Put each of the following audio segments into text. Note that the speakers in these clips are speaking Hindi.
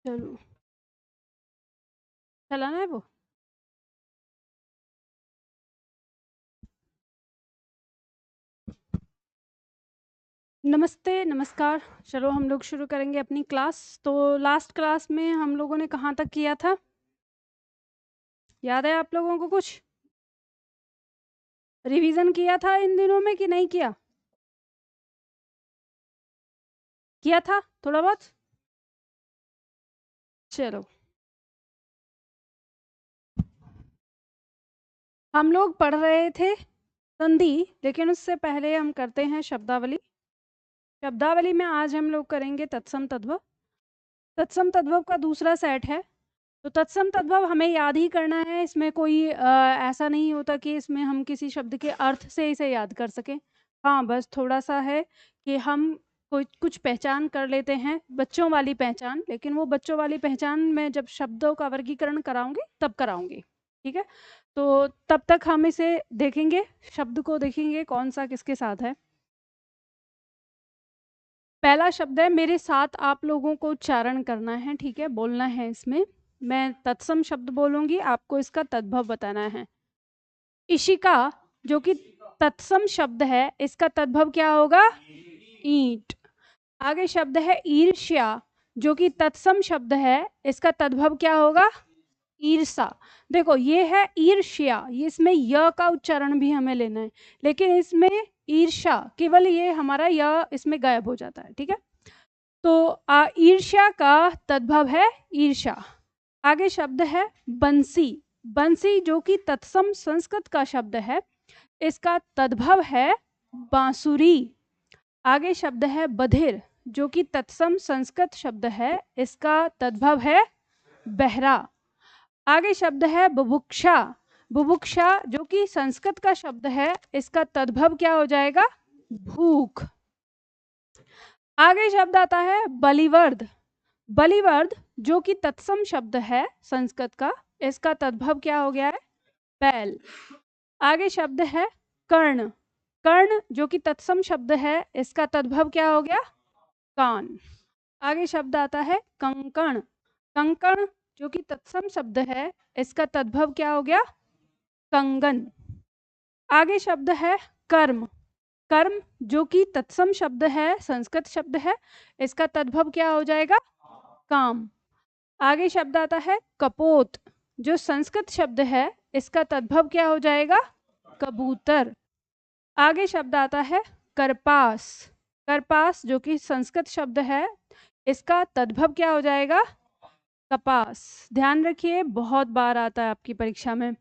चलो चलाना है वो। नमस्ते, नमस्कार। चलो हम लोग शुरू करेंगे अपनी क्लास। तो लास्ट क्लास में हम लोगों ने कहाँ तक किया था? याद है आप लोगों को कुछ? रिवीजन किया था इन दिनों में कि नहीं किया? किया था थोड़ा बहुत? चलो, हम लोग पढ़ रहे थे संधि, लेकिन उससे पहले हम करते हैं शब्दावली। शब्दावली में आज हम लोग करेंगे तत्सम तद्भव। तत्सम तद्भव का दूसरा सेट है। तो तत्सम तद्भव हमें याद ही करना है। इसमें कोई ऐसा नहीं होता कि इसमें हम किसी शब्द के अर्थ से इसे याद कर सकें। हाँ, बस थोड़ा सा है कि हम कोई कुछ पहचान कर लेते हैं, बच्चों वाली पहचान। लेकिन वो बच्चों वाली पहचान में जब शब्दों का वर्गीकरण कराऊंगी तब कराऊंगी, ठीक है? तो तब तक हम इसे देखेंगे, शब्द को देखेंगे कौन सा किसके साथ है। पहला शब्द है, मेरे साथ आप लोगों को उच्चारण करना है, ठीक है? बोलना है इसमें। मैं तत्सम शब्द बोलूंगी, आपको इसका तद्भव बताना है। इशिका जो कि तत्सम शब्द है, इसका तद्भव क्या होगा? ईंट। आगे शब्द है ईर्ष्या, जो कि तत्सम शब्द है, इसका तद्भव क्या होगा? ईर्षा। देखो ये है ईर्ष्या, ये इसमें य का उच्चारण भी हमें लेना है, लेकिन इसमें ईर्षा केवल ये हमारा य इसमें गायब हो जाता है, ठीक है? तो ईर्ष्या का तद्भव है ईर्षा। आगे शब्द है बंसी। बंसी जो कि तत्सम संस्कृत का शब्द है, इसका तद्भव है बांसुरी। आगे शब्द है बधिर, जो कि तत्सम संस्कृत शब्द है, इसका तद्भव है बहरा। आगे शब्द है बुभुक्षा। बुभुक्षा जो कि संस्कृत का शब्द है, इसका तद्भव क्या हो जाएगा? भूख। आगे शब्द आता है बलिवर्द। बलिवर्द जो कि तत्सम शब्द है संस्कृत का, इसका तद्भव क्या हो गया है? बैल। आगे शब्द है कर्ण। कर्ण जो कि तत्सम शब्द है, इसका तद्भव क्या हो गया? कान। आगे शब्द आता है कंकण। कंकण जो कि तत्सम शब्द है, इसका तद्भव क्या हो गया? कंगन। आगे शब्द है कर्म। कर्म जो कि तत्सम शब्द है, संस्कृत शब्द है, इसका तद्भव क्या हो जाएगा? काम। आगे शब्द आता है कपोत, जो संस्कृत शब्द है, इसका तद्भव क्या हो जाएगा? कबूतर। आगे शब्द आता है करपास। करपास जो कि संस्कृत शब्द है, इसका तद्भव क्या हो जाएगा? कपास। ध्यान रखिए, बहुत बार आता है आपकी परीक्षा में।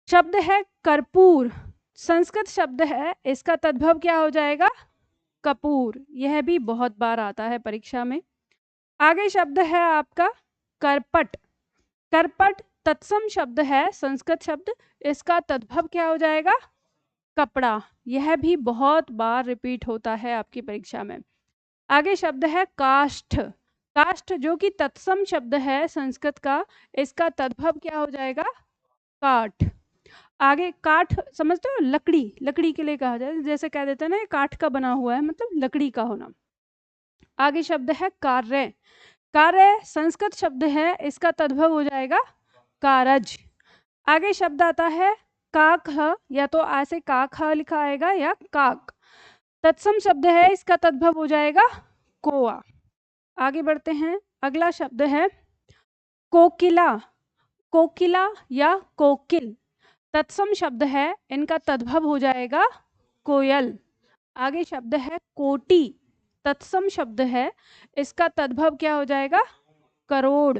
शब्द है कर्पूर। संस्कृत शब्द है, इसका तद्भव क्या हो जाएगा? कपूर। यह भी बहुत बार आता है परीक्षा में। आगे शब्द है आपका करपट। करपट तत्सम शब्द है, संस्कृत शब्द, इसका तद्भव क्या हो जाएगा? कपड़ा। यह भी बहुत बार रिपीट होता है आपकी परीक्षा में। आगे शब्द है काष्ठ। काष्ठ जो कि तत्सम शब्द है संस्कृत का, इसका तद्भव क्या हो जाएगा? काठ। आगे काठ समझते हो? लकड़ी। लकड़ी के लिए कहा जाए, जैसे कह देते हैं ना ये काठ का बना हुआ है, मतलब लकड़ी का होना। आगे शब्द है कार्य। कार्य संस्कृत शब्द है, इसका तद्भव हो जाएगा कारज। आगे शब्द आता है काक, या तो ऐसे काक लिखा आएगा या काक। तत्सम शब्द है, इसका तद्भव हो जाएगा कोआ। आगे बढ़ते हैं, अगला शब्द है कोकिला। कोकिला या कोकिल तत्सम शब्द है, इनका तद्भव हो जाएगा कोयल। आगे शब्द है कोटि। तत्सम शब्द है, इसका तद्भव क्या हो जाएगा? करोड़।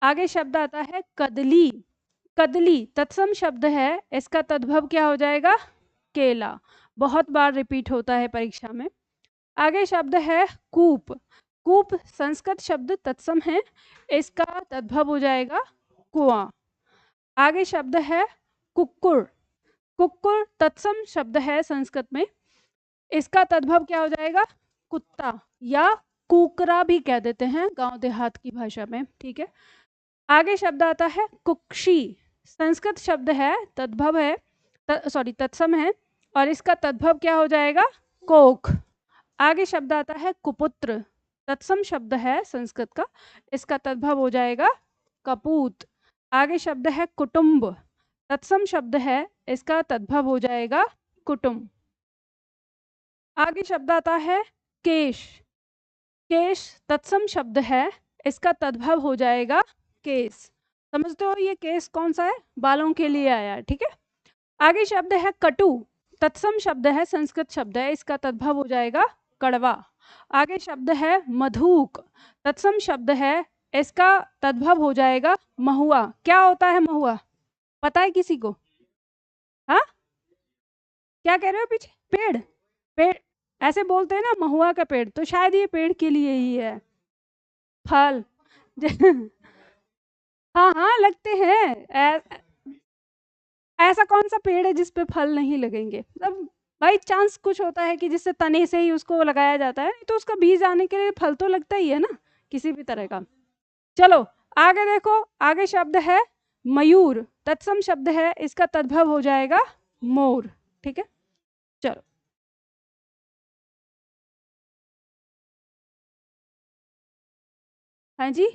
आगे शब्द आता है कदली। कदली तत्सम शब्द है, इसका तद्भव क्या हो जाएगा? केला। बहुत बार रिपीट होता है परीक्षा में। आगे शब्द है कूप। कूप संस्कृत शब्द तत्सम है, इसका तद्भव हो जाएगा कुआं। आगे शब्द है कुक्कुर। कुक्कुर तत्सम शब्द है संस्कृत में, इसका तद्भव क्या हो जाएगा? कुत्ता, या कुकरा भी कह देते हैं गांव देहात की भाषा में, ठीक है? आगे शब्द आता है कुक्षी। संस्कृत शब्द है, तद्भव है, तत्सम है, और इसका तद्भव क्या हो जाएगा? कोख। आगे शब्द आता है कुपुत्र। तत्सम शब्द है संस्कृत का, इसका तद्भव हो जाएगा कपूत। आगे शब्द है कुटुंब, तत्सम शब्द है, इसका तद्भव हो जाएगा कुटुंब। आगे शब्द आता है केश, केश तत्सम शब्द है, इसका तद्भव हो जाएगा केस। समझते हो ये केस कौन सा है, बालों के लिए आया है, ठीक है। आगे शब्द है कटु, तत्सम शब्द है, संस्कृत शब्द है, इसका तद्भव हो जाएगा कड़वा। आगे शब्द है मधुक, तत्सम शब्द है, इसका तद्भव हो जाएगा महुआ। क्या होता है महुआ, पता है किसी को? हाँ, क्या कह रहे हो पीछे? पेड़, पेड़ ऐसे बोलते हैं ना, महुआ का पेड़, तो शायद ये पेड़ के लिए ही है। फल हाँ हाँ लगते हैं। ऐसा कौन सा पेड़ है जिस पे फल नहीं लगेंगे? मतलब बाई चांस कुछ होता है कि जिससे तने से ही उसको लगाया जाता है, तो उसका बीज आने के लिए फल तो लगता ही है ना, किसी भी तरह का। चलो आगे देखो, आगे शब्द है मयूर, तत्सम शब्द है, इसका तद्भव हो जाएगा मोर, ठीक है। चलो हाँ जी,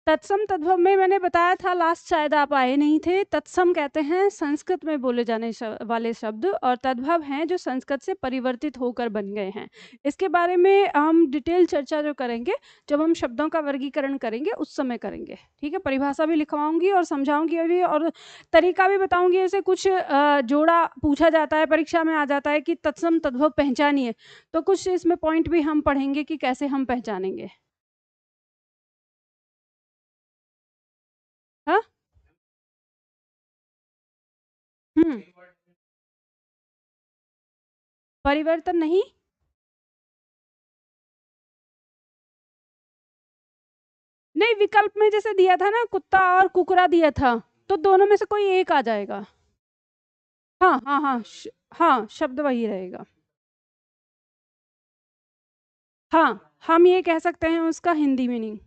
तत्सम तद्भव में मैंने बताया था लास्ट, शायद आप आए नहीं थे। तत्सम कहते हैं संस्कृत में बोले जाने वाले शब्द, और तद्भव हैं जो संस्कृत से परिवर्तित होकर बन गए हैं। इसके बारे में हम डिटेल चर्चा जो करेंगे जब हम शब्दों का वर्गीकरण करेंगे उस समय करेंगे, ठीक है। परिभाषा भी लिखवाऊंगी और समझाऊंगी भी, और तरीका भी बताऊंगी। ऐसे कुछ जोड़ा पूछा जाता है, परीक्षा में आ जाता है कि तत्सम तद्भव पहचानिए, तो कुछ इसमें पॉइंट भी हम पढ़ेंगे कि कैसे हम पहचानेंगे। हाँ हम्म, परिवर्तन नहीं, नहीं विकल्प में जैसे दिया था ना, कुत्ता और कुकरा दिया था, तो दोनों में से कोई एक आ जाएगा। हाँ हाँ हाँ हाँ, शब्द वही रहेगा। हाँ, हम ये कह सकते हैं उसका हिंदी मीनिंग।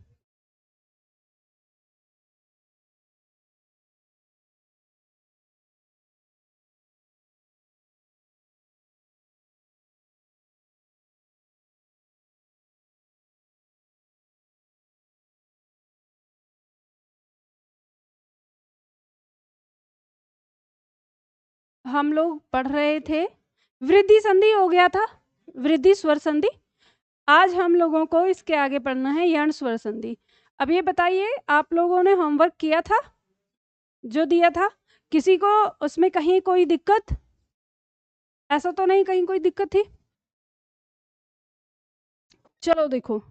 हम लोग पढ़ रहे थे, वृद्धि संधि हो गया था, वृद्धि स्वर संधि। आज हम लोगों को इसके आगे पढ़ना है यण स्वर संधि। अब ये बताइए, आप लोगों ने होमवर्क किया था जो दिया था? किसी को उसमें कहीं कोई दिक्कत? ऐसा तो नहीं कहीं कोई दिक्कत थी? चलो देखो,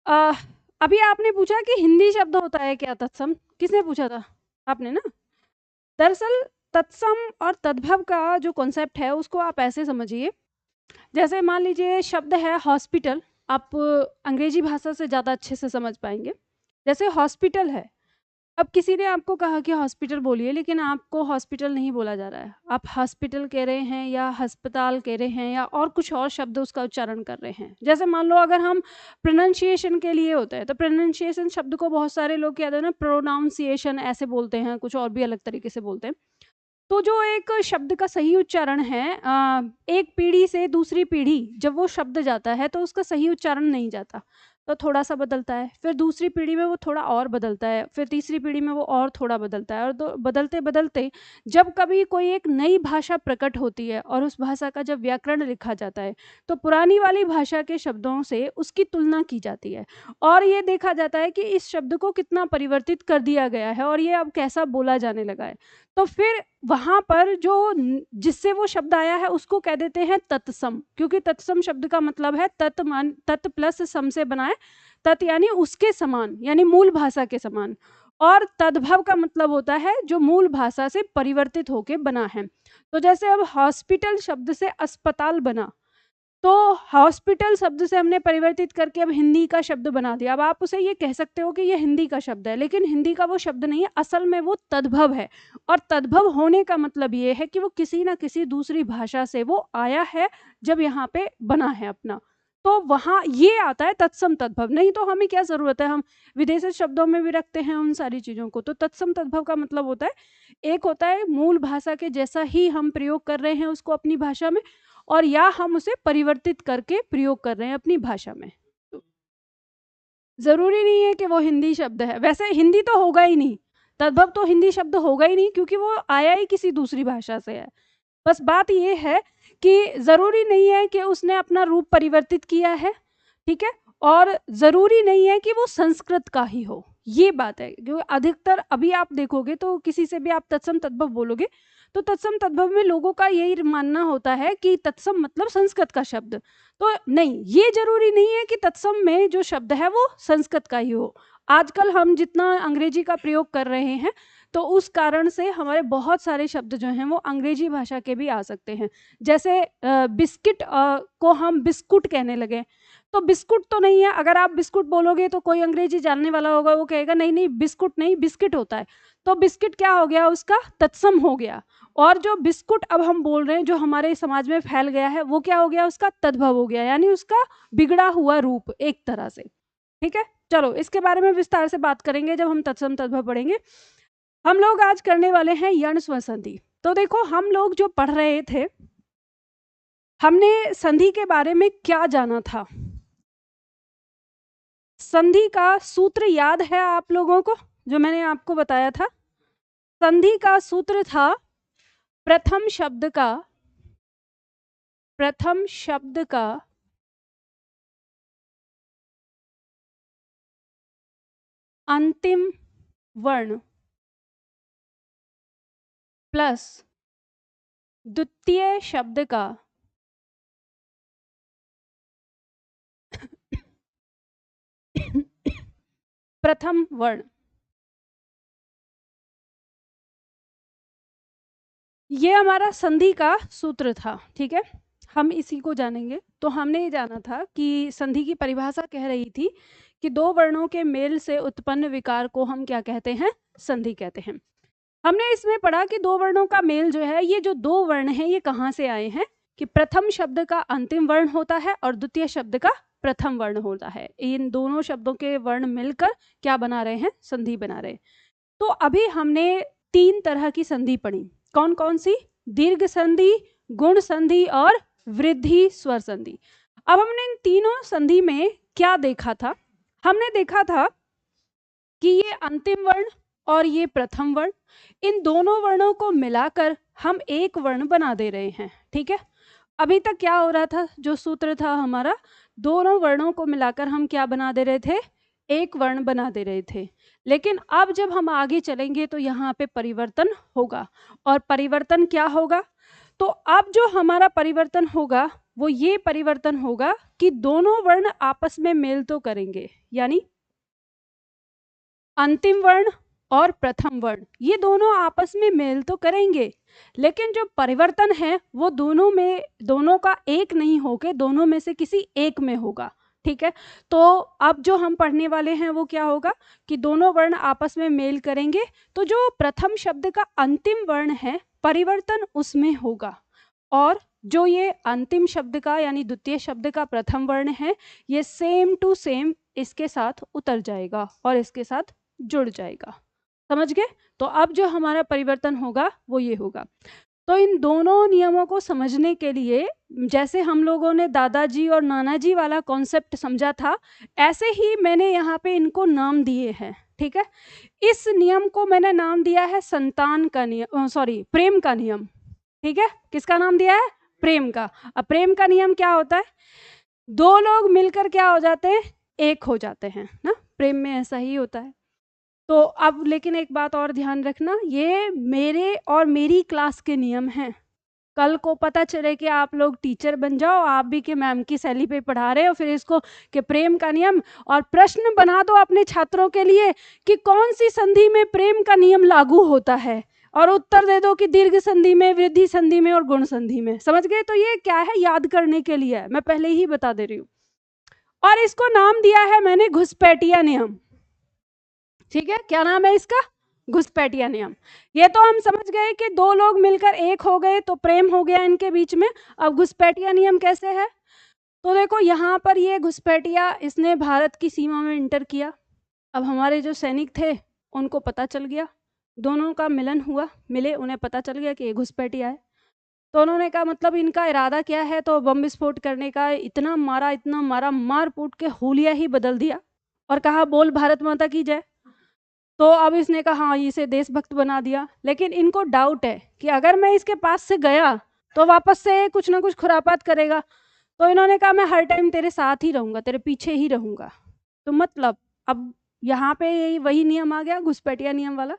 आ, अभी आपने पूछा कि हिंदी शब्द होता है क्या तत्सम, किसने पूछा था? आपने ना। दरअसल तत्सम और तद्भव का जो कॉन्सेप्ट है उसको आप ऐसे समझिए, जैसे मान लीजिए शब्द है हॉस्पिटल, आप अंग्रेजी भाषा से ज़्यादा अच्छे से समझ पाएंगे। जैसे हॉस्पिटल है, अब किसी ने आपको कहा कि हॉस्पिटल बोलिए, लेकिन आपको हॉस्पिटल नहीं बोला जा रहा है, आप हॉस्पिटल कह रहे हैं या अस्पताल कह रहे हैं या और कुछ और शब्द उसका उच्चारण कर रहे हैं। जैसे मान लो अगर हम प्रोनाउंसिएशन के लिए होते हैं, तो प्रोनाउंसिएशन शब्द को बहुत सारे लोग कहते हैं ना, प्रोनाउंसिएशन ऐसे बोलते हैं, कुछ और भी अलग तरीके से बोलते हैं। तो जो एक शब्द का सही उच्चारण है, एक पीढ़ी से दूसरी पीढ़ी जब वो शब्द जाता है तो उसका सही उच्चारण नहीं जाता, तो थोड़ा सा बदलता है, फिर दूसरी पीढ़ी में वो थोड़ा और बदलता है, फिर तीसरी पीढ़ी में वो और थोड़ा बदलता है, और बदलते बदलते जब कभी कोई एक नई भाषा प्रकट होती है और उस भाषा का जब व्याकरण लिखा जाता है, तो पुरानी वाली भाषा के शब्दों से उसकी तुलना की जाती है, और ये देखा जाता है कि इस शब्द को कितना परिवर्तित कर दिया गया है और ये अब कैसा बोला जाने लगा है। तो फिर वहां पर जो जिससे वो शब्द आया है उसको कह देते हैं तत्सम, क्योंकि तत्सम शब्द का मतलब है तत् मान, तत् प्लस सम से बना है। तत् यानी उसके समान, यानी मूल भाषा के समान, और तद्भव का मतलब होता है जो मूल भाषा से परिवर्तित होके बना है। तो जैसे अब हॉस्पिटल शब्द से अस्पताल बना, तो हॉस्पिटल शब्द से हमने परिवर्तित करके अब हिंदी का शब्द बना दिया। अब आप उसे ये कह सकते हो कि ये हिंदी का शब्द है, लेकिन हिंदी का वो शब्द नहीं है, असल में वो तद्भव है। और तद्भव होने का मतलब ये है कि वो किसी ना किसी दूसरी भाषा से वो आया है, जब यहाँ पे बना है अपना, तो वहाँ ये आता है तत्सम तद्भव। नहीं तो हमें क्या ज़रूरत है, हम विदेशी शब्दों में भी रखते हैं उन सारी चीज़ों को। तो तत्सम तद्भव का मतलब होता है, एक होता है मूल भाषा के जैसा ही हम प्रयोग कर रहे हैं उसको अपनी भाषा में, और या हम उसे परिवर्तित करके प्रयोग कर रहे हैं अपनी भाषा में। जरूरी नहीं है कि वो हिंदी शब्द है, वैसे हिंदी तो होगा ही नहीं, तद्भव तो हिंदी शब्द होगा ही नहीं क्योंकि वो आया ही किसी दूसरी भाषा से है। बस बात ये है कि जरूरी नहीं है कि उसने अपना रूप परिवर्तित किया है, ठीक है, और जरूरी नहीं है कि वो संस्कृत का ही हो, ये बात है। क्योंकि अधिकतर अभी आप देखोगे तो किसी से भी आप तत्सम तद्भव बोलोगे तो तत्सम तद्भव में लोगों का यही मानना होता है कि तत्सम मतलब संस्कृत का शब्द। तो नहीं, ये जरूरी नहीं है कि तत्सम में जो शब्द है वो संस्कृत का ही हो। आजकल हम जितना अंग्रेजी का प्रयोग कर रहे हैं तो उस कारण से हमारे बहुत सारे शब्द जो हैं वो अंग्रेजी भाषा के भी आ सकते हैं। जैसे बिस्किट को हम बिस्कुट कहने लगे, तो बिस्कुट तो नहीं है, अगर आप बिस्कुट बोलोगे तो कोई अंग्रेजी जानने वाला होगा वो कहेगा नहीं नहीं बिस्कुट नहीं बिस्किट होता है। तो बिस्किट क्या हो गया, उसका तत्सम हो गया। और जो बिस्कुट अब हम बोल रहे हैं जो हमारे समाज में फैल गया है वो क्या हो गया, उसका तद्भव हो गया, यानी उसका बिगड़ा हुआ रूप एक तरह से। ठीक है, चलो इसके बारे में विस्तार से बात करेंगे जब हम तत्सम तद्भव पढ़ेंगे। हम लोग आज करने वाले हैं यण स्वर संधि। तो देखो हम लोग जो पढ़ रहे थे, हमने संधि के बारे में क्या जाना था? संधि का सूत्र याद है आप लोगों को, जो मैंने आपको बताया था? संधि का सूत्र था प्रथम शब्द का अंतिम वर्ण प्लस द्वितीय शब्द का प्रथम वर्ण। ये हमारा संधि का सूत्र था, ठीक है, हम इसी को जानेंगे। तो हमने ये जाना था कि संधि की परिभाषा कह रही थी कि दो वर्णों के मेल से उत्पन्न विकार को हम क्या कहते हैं, संधि कहते हैं। हमने इसमें पढ़ा कि दो वर्णों का मेल जो है, ये जो दो वर्ण हैं ये कहाँ से आए हैं, कि प्रथम शब्द का अंतिम वर्ण होता है और द्वितीय शब्द का प्रथम वर्ण होता है। इन दोनों शब्दों के वर्ण मिलकर क्या बना रहे हैं, संधि बना रहे हैं। तो अभी हमने तीन तरह की संधि पढ़ी, कौन कौन सी? दीर्घ संधि, गुण संधि और वृद्धि स्वर संधि। अब हमने इन तीनों संधि में क्या देखा था? हमने देखा था कि ये अंतिम वर्ण और ये प्रथम वर्ण, इन दोनों वर्णों को मिलाकर हम एक वर्ण बना दे रहे हैं, ठीक है। अभी तक क्या हो रहा था, जो सूत्र था हमारा, दोनों वर्णों को मिलाकर हम क्या बना दे रहे थे, एक वर्ण बना दे रहे थे। लेकिन अब जब हम आगे चलेंगे तो यहाँ पे परिवर्तन होगा, और परिवर्तन क्या होगा? तो अब जो हमारा परिवर्तन होगा वो ये परिवर्तन होगा कि दोनों वर्ण आपस में मेल तो करेंगे, यानी अंतिम वर्ण और प्रथम वर्ण ये दोनों आपस में मेल तो करेंगे, लेकिन जो परिवर्तन है वो दोनों का एक नहीं होके दोनों में से किसी एक में होगा, ठीक है। तो अब जो हम पढ़ने वाले हैं वो क्या होगा कि दोनों वर्ण आपस में मेल करेंगे, तो जो प्रथम शब्द का अंतिम वर्ण है परिवर्तन उसमें होगा, और जो ये अंतिम शब्द का यानी द्वितीय शब्द का प्रथम वर्ण है ये सेम टू सेम इसके साथ उतर जाएगा और इसके साथ जुड़ जाएगा। समझ गए? तो अब जो हमारा परिवर्तन होगा वो ये होगा। तो इन दोनों नियमों को समझने के लिए जैसे हम लोगों ने दादाजी और नानाजी वाला कॉन्सेप्ट समझा था, ऐसे ही मैंने यहाँ पे इनको नाम दिए हैं, ठीक है। इस नियम को मैंने नाम दिया है संतान का नियम, प्रेम का नियम, ठीक है। किसका नाम दिया है? प्रेम का। अब प्रेम का नियम क्या होता है? दो लोग मिलकर क्या हो जाते हैं, एक हो जाते हैं ना, प्रेम में ऐसा ही होता है। तो अब लेकिन एक बात और ध्यान रखना, ये मेरे और मेरी क्लास के नियम हैं। कल को पता चले कि आप लोग टीचर बन जाओ, आप भी के मैम की सैली पे पढ़ा रहे हो, फिर इसको कि प्रेम का नियम, और प्रश्न बना दो अपने छात्रों के लिए कि कौन सी संधि में प्रेम का नियम लागू होता है, और उत्तर दे दो कि दीर्घ संधि में, वृद्धि संधि में और गुण संधि में। समझ गए? तो ये क्या है, याद करने के लिए है, मैं पहले ही बता दे रही हूँ। और इसको नाम दिया है मैंने घुसपैठिया नियम, ठीक है। क्या नाम है इसका? घुसपैठिया नियम। ये तो हम समझ गए कि दो लोग मिलकर एक हो गए तो प्रेम हो गया इनके बीच में। अब घुसपैठिया नियम कैसे है? तो देखो यहाँ पर ये घुसपैठिया इसने भारत की सीमा में इंटर किया। अब हमारे जो सैनिक थे उनको पता चल गया, दोनों का मिलन हुआ, मिले, उन्हें पता चल गया कि ये घुसपैठिया है। तो उन्होंने कहा मतलब इनका इरादा क्या है, तो बम विस्फोट करने का। इतना मारा, मार कूट के हुलिया ही बदल दिया और कहा बोल भारत माता की जय। तो अब इसने कहा हाँ, इसे देशभक्त बना दिया। लेकिन इनको डाउट है कि अगर मैं इसके पास से गया तो वापस से कुछ ना कुछ खुरापात करेगा। तो इन्होंने कहा मैं हर टाइम तेरे साथ ही रहूंगा, तेरे पीछे ही रहूंगा। तो मतलब अब यहाँ पे यही वही नियम आ गया, घुसपैठिया नियम वाला।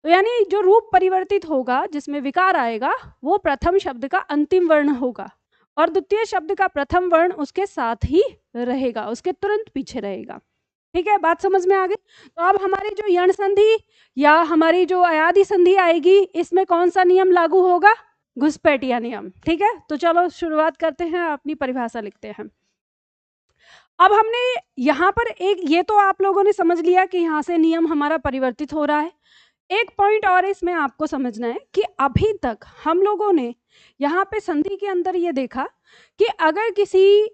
तो यानी जो रूप परिवर्तित होगा, जिसमें विकार आएगा, वो प्रथम शब्द का अंतिम वर्ण होगा और द्वितीय शब्द का प्रथम वर्ण उसके साथ ही रहेगा, उसके तुरंत पीछे रहेगा। ठीक है, बात समझ में आ गई। तो अब हमारी जो यण संधि या हमारी जो अयादि संधि आएगी, इसमें कौन सा नियम लागू होगा? घुसपैठिया नियम। ठीक है, तो चलो शुरुआत करते हैं, अपनी परिभाषा लिखते हैं। अब हमने यहाँ पर एक, ये तो आप लोगों ने समझ लिया कि यहाँ से नियम हमारा परिवर्तित हो रहा है। एक पॉइंट और इसमें आपको समझना है कि अभी तक हम लोगों ने यहाँ पे संधि के अंदर ये देखा कि अगर किसी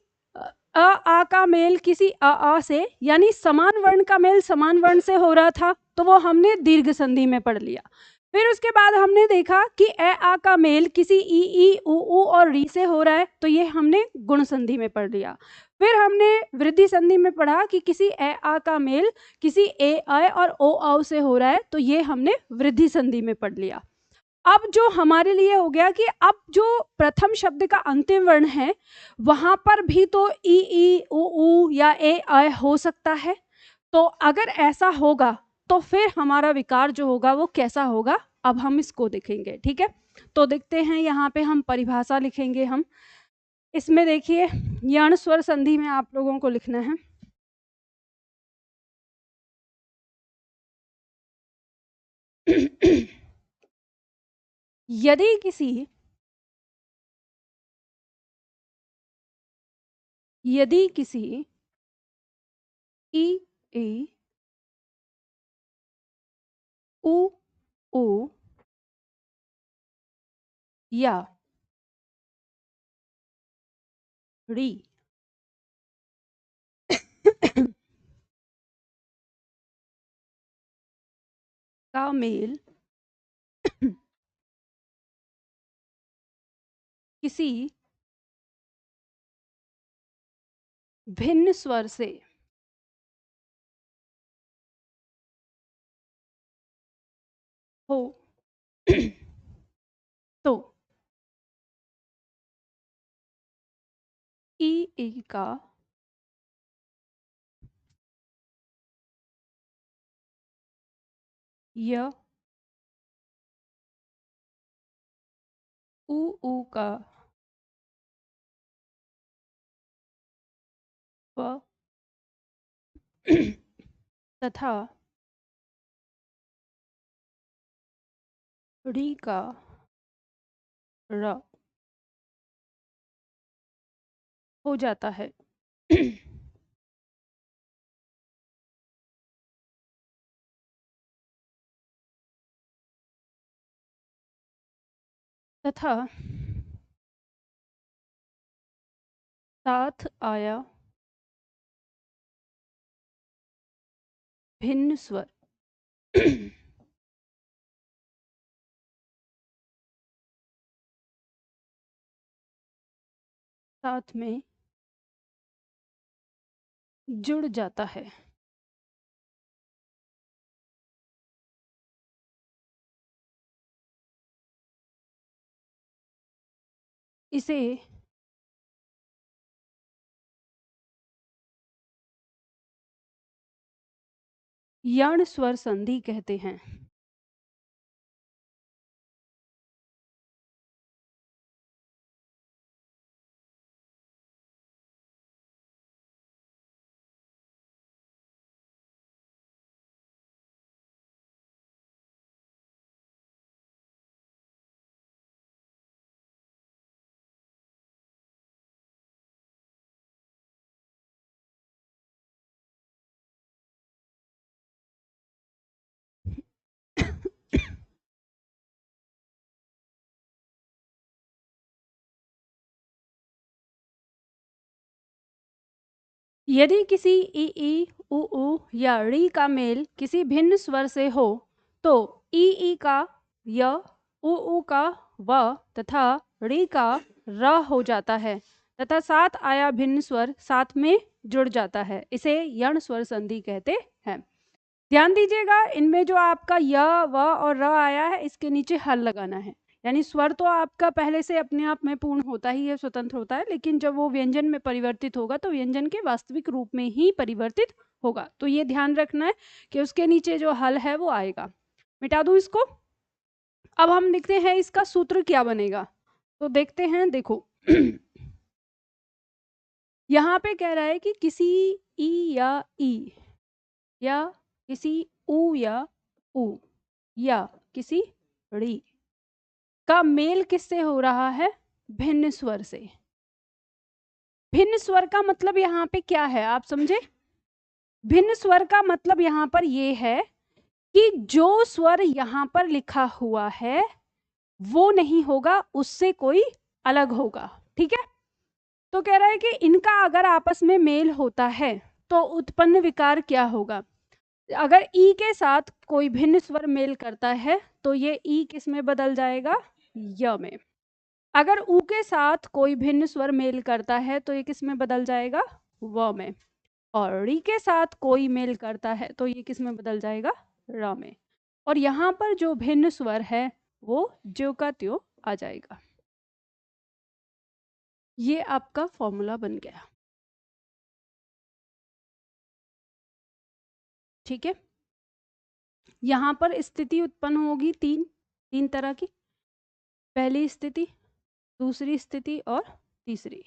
अ आ का मेल किसी अ से, यानी समान वर्ण का मेल समान वर्ण से हो रहा था, तो वो हमने दीर्घ संधि में पढ़ लिया। फिर उसके बाद हमने देखा कि ए आ का मेल किसी ई उ और री से हो रहा है, तो ये हमने गुण संधि में पढ़ लिया। फिर हमने वृद्धि संधि में पढ़ा कि किसी ए आ का मेल किसी ए आय और ओ औ से हो रहा है, तो ये हमने वृद्धि संधि में पढ़ लिया। अब जो हमारे लिए हो गया कि अब जो प्रथम शब्द का अंतिम वर्ण है, वहां पर भी तो ई उ या ए आय हो सकता है। तो अगर ऐसा होगा तो फिर हमारा विकार जो होगा वो कैसा होगा, अब हम इसको देखेंगे। ठीक है, तो देखते हैं, यहाँ पे हम परिभाषा लिखेंगे। हम इसमें देखिए, यण स्वर संधि में आप लोगों को लिखना है यदि किसी ई ए उ ऊ या री का मेल किसी भिन्न स्वर से हो तो ई का य उ का प तथा री का र हो जाता है। तथा साथ आया भिन्न स्वर साथ में जुड़ जाता है। इसे यण स्वर संधि कहते हैं। यदि किसी ई उ या री का मेल किसी भिन्न स्वर से हो, तो ई का य उ का व तथा री का र हो जाता है तथा सात आया भिन्न स्वर साथ में जुड़ जाता है, इसे यण स्वर संधि कहते हैं। ध्यान दीजिएगा, इनमें जो आपका य व और र आया है इसके नीचे हल लगाना है। यानी स्वर तो आपका पहले से अपने आप में पूर्ण होता ही है, स्वतंत्र होता है, लेकिन जब वो व्यंजन में परिवर्तित होगा तो व्यंजन के वास्तविक रूप में ही परिवर्तित होगा। तो ये ध्यान रखना है कि उसके नीचे जो हल है वो आएगा। मिटा दूं इसको। अब हम देखते हैं इसका सूत्र क्या बनेगा, तो देखते हैं। देखो यहाँ पे कह रहा है कि किसी ई या किसी उ या उ या किसी ड़ी का मेल किससे हो रहा है? भिन्न स्वर से। भिन्न स्वर का मतलब यहाँ पे क्या है, आप समझे? भिन्न स्वर का मतलब यहाँ पर ये है कि जो स्वर यहाँ पर लिखा हुआ है वो नहीं होगा, उससे कोई अलग होगा। ठीक है, तो कह रहा है कि इनका अगर आपस में मेल होता है तो उत्पन्न विकार क्या होगा? अगर ई के साथ कोई भिन्न स्वर मेल करता है तो ये ई किस में बदल जाएगा? य में। अगर उ के साथ कोई भिन्न स्वर मेल करता है तो ये किस में बदल जाएगा? व में। और री के साथ कोई मेल करता है तो ये किस में बदल जाएगा? र में। और यहाँ पर जो भिन्न स्वर है वो ज्यों का त्यों आ जाएगा। ये आपका फॉर्मूला बन गया। ठीक है, यहाँ पर स्थिति उत्पन्न होगी तीन तरह की। पहली स्थिति, दूसरी स्थिति और तीसरी।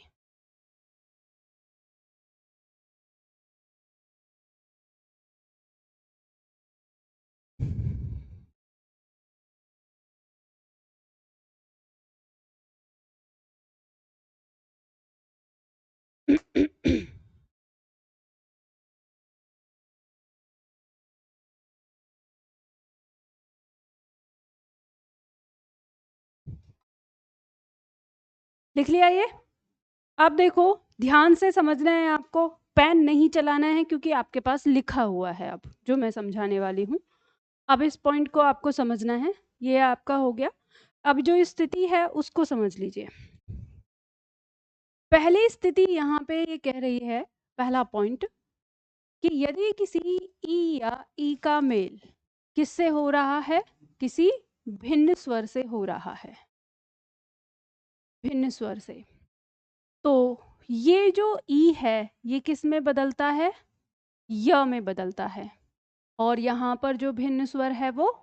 लिख लिया ये? अब देखो, ध्यान से समझना है आपको, पेन नहीं चलाना है क्योंकि आपके पास लिखा हुआ है अब जो मैं समझाने वाली हूँ। अब इस पॉइंट को आपको समझना है। ये आपका हो गया। अब जो स्थिति है उसको समझ लीजिए। पहली स्थिति यहाँ पे ये कह रही है, पहला पॉइंट, कि यदि किसी ई या ई का मेल किससे हो रहा है? किसी भिन्न स्वर से हो रहा है, भिन्न स्वर से। तो ये जो ई है ये किस में बदलता है? य में बदलता है। और यहाँ पर जो भिन्न स्वर है वो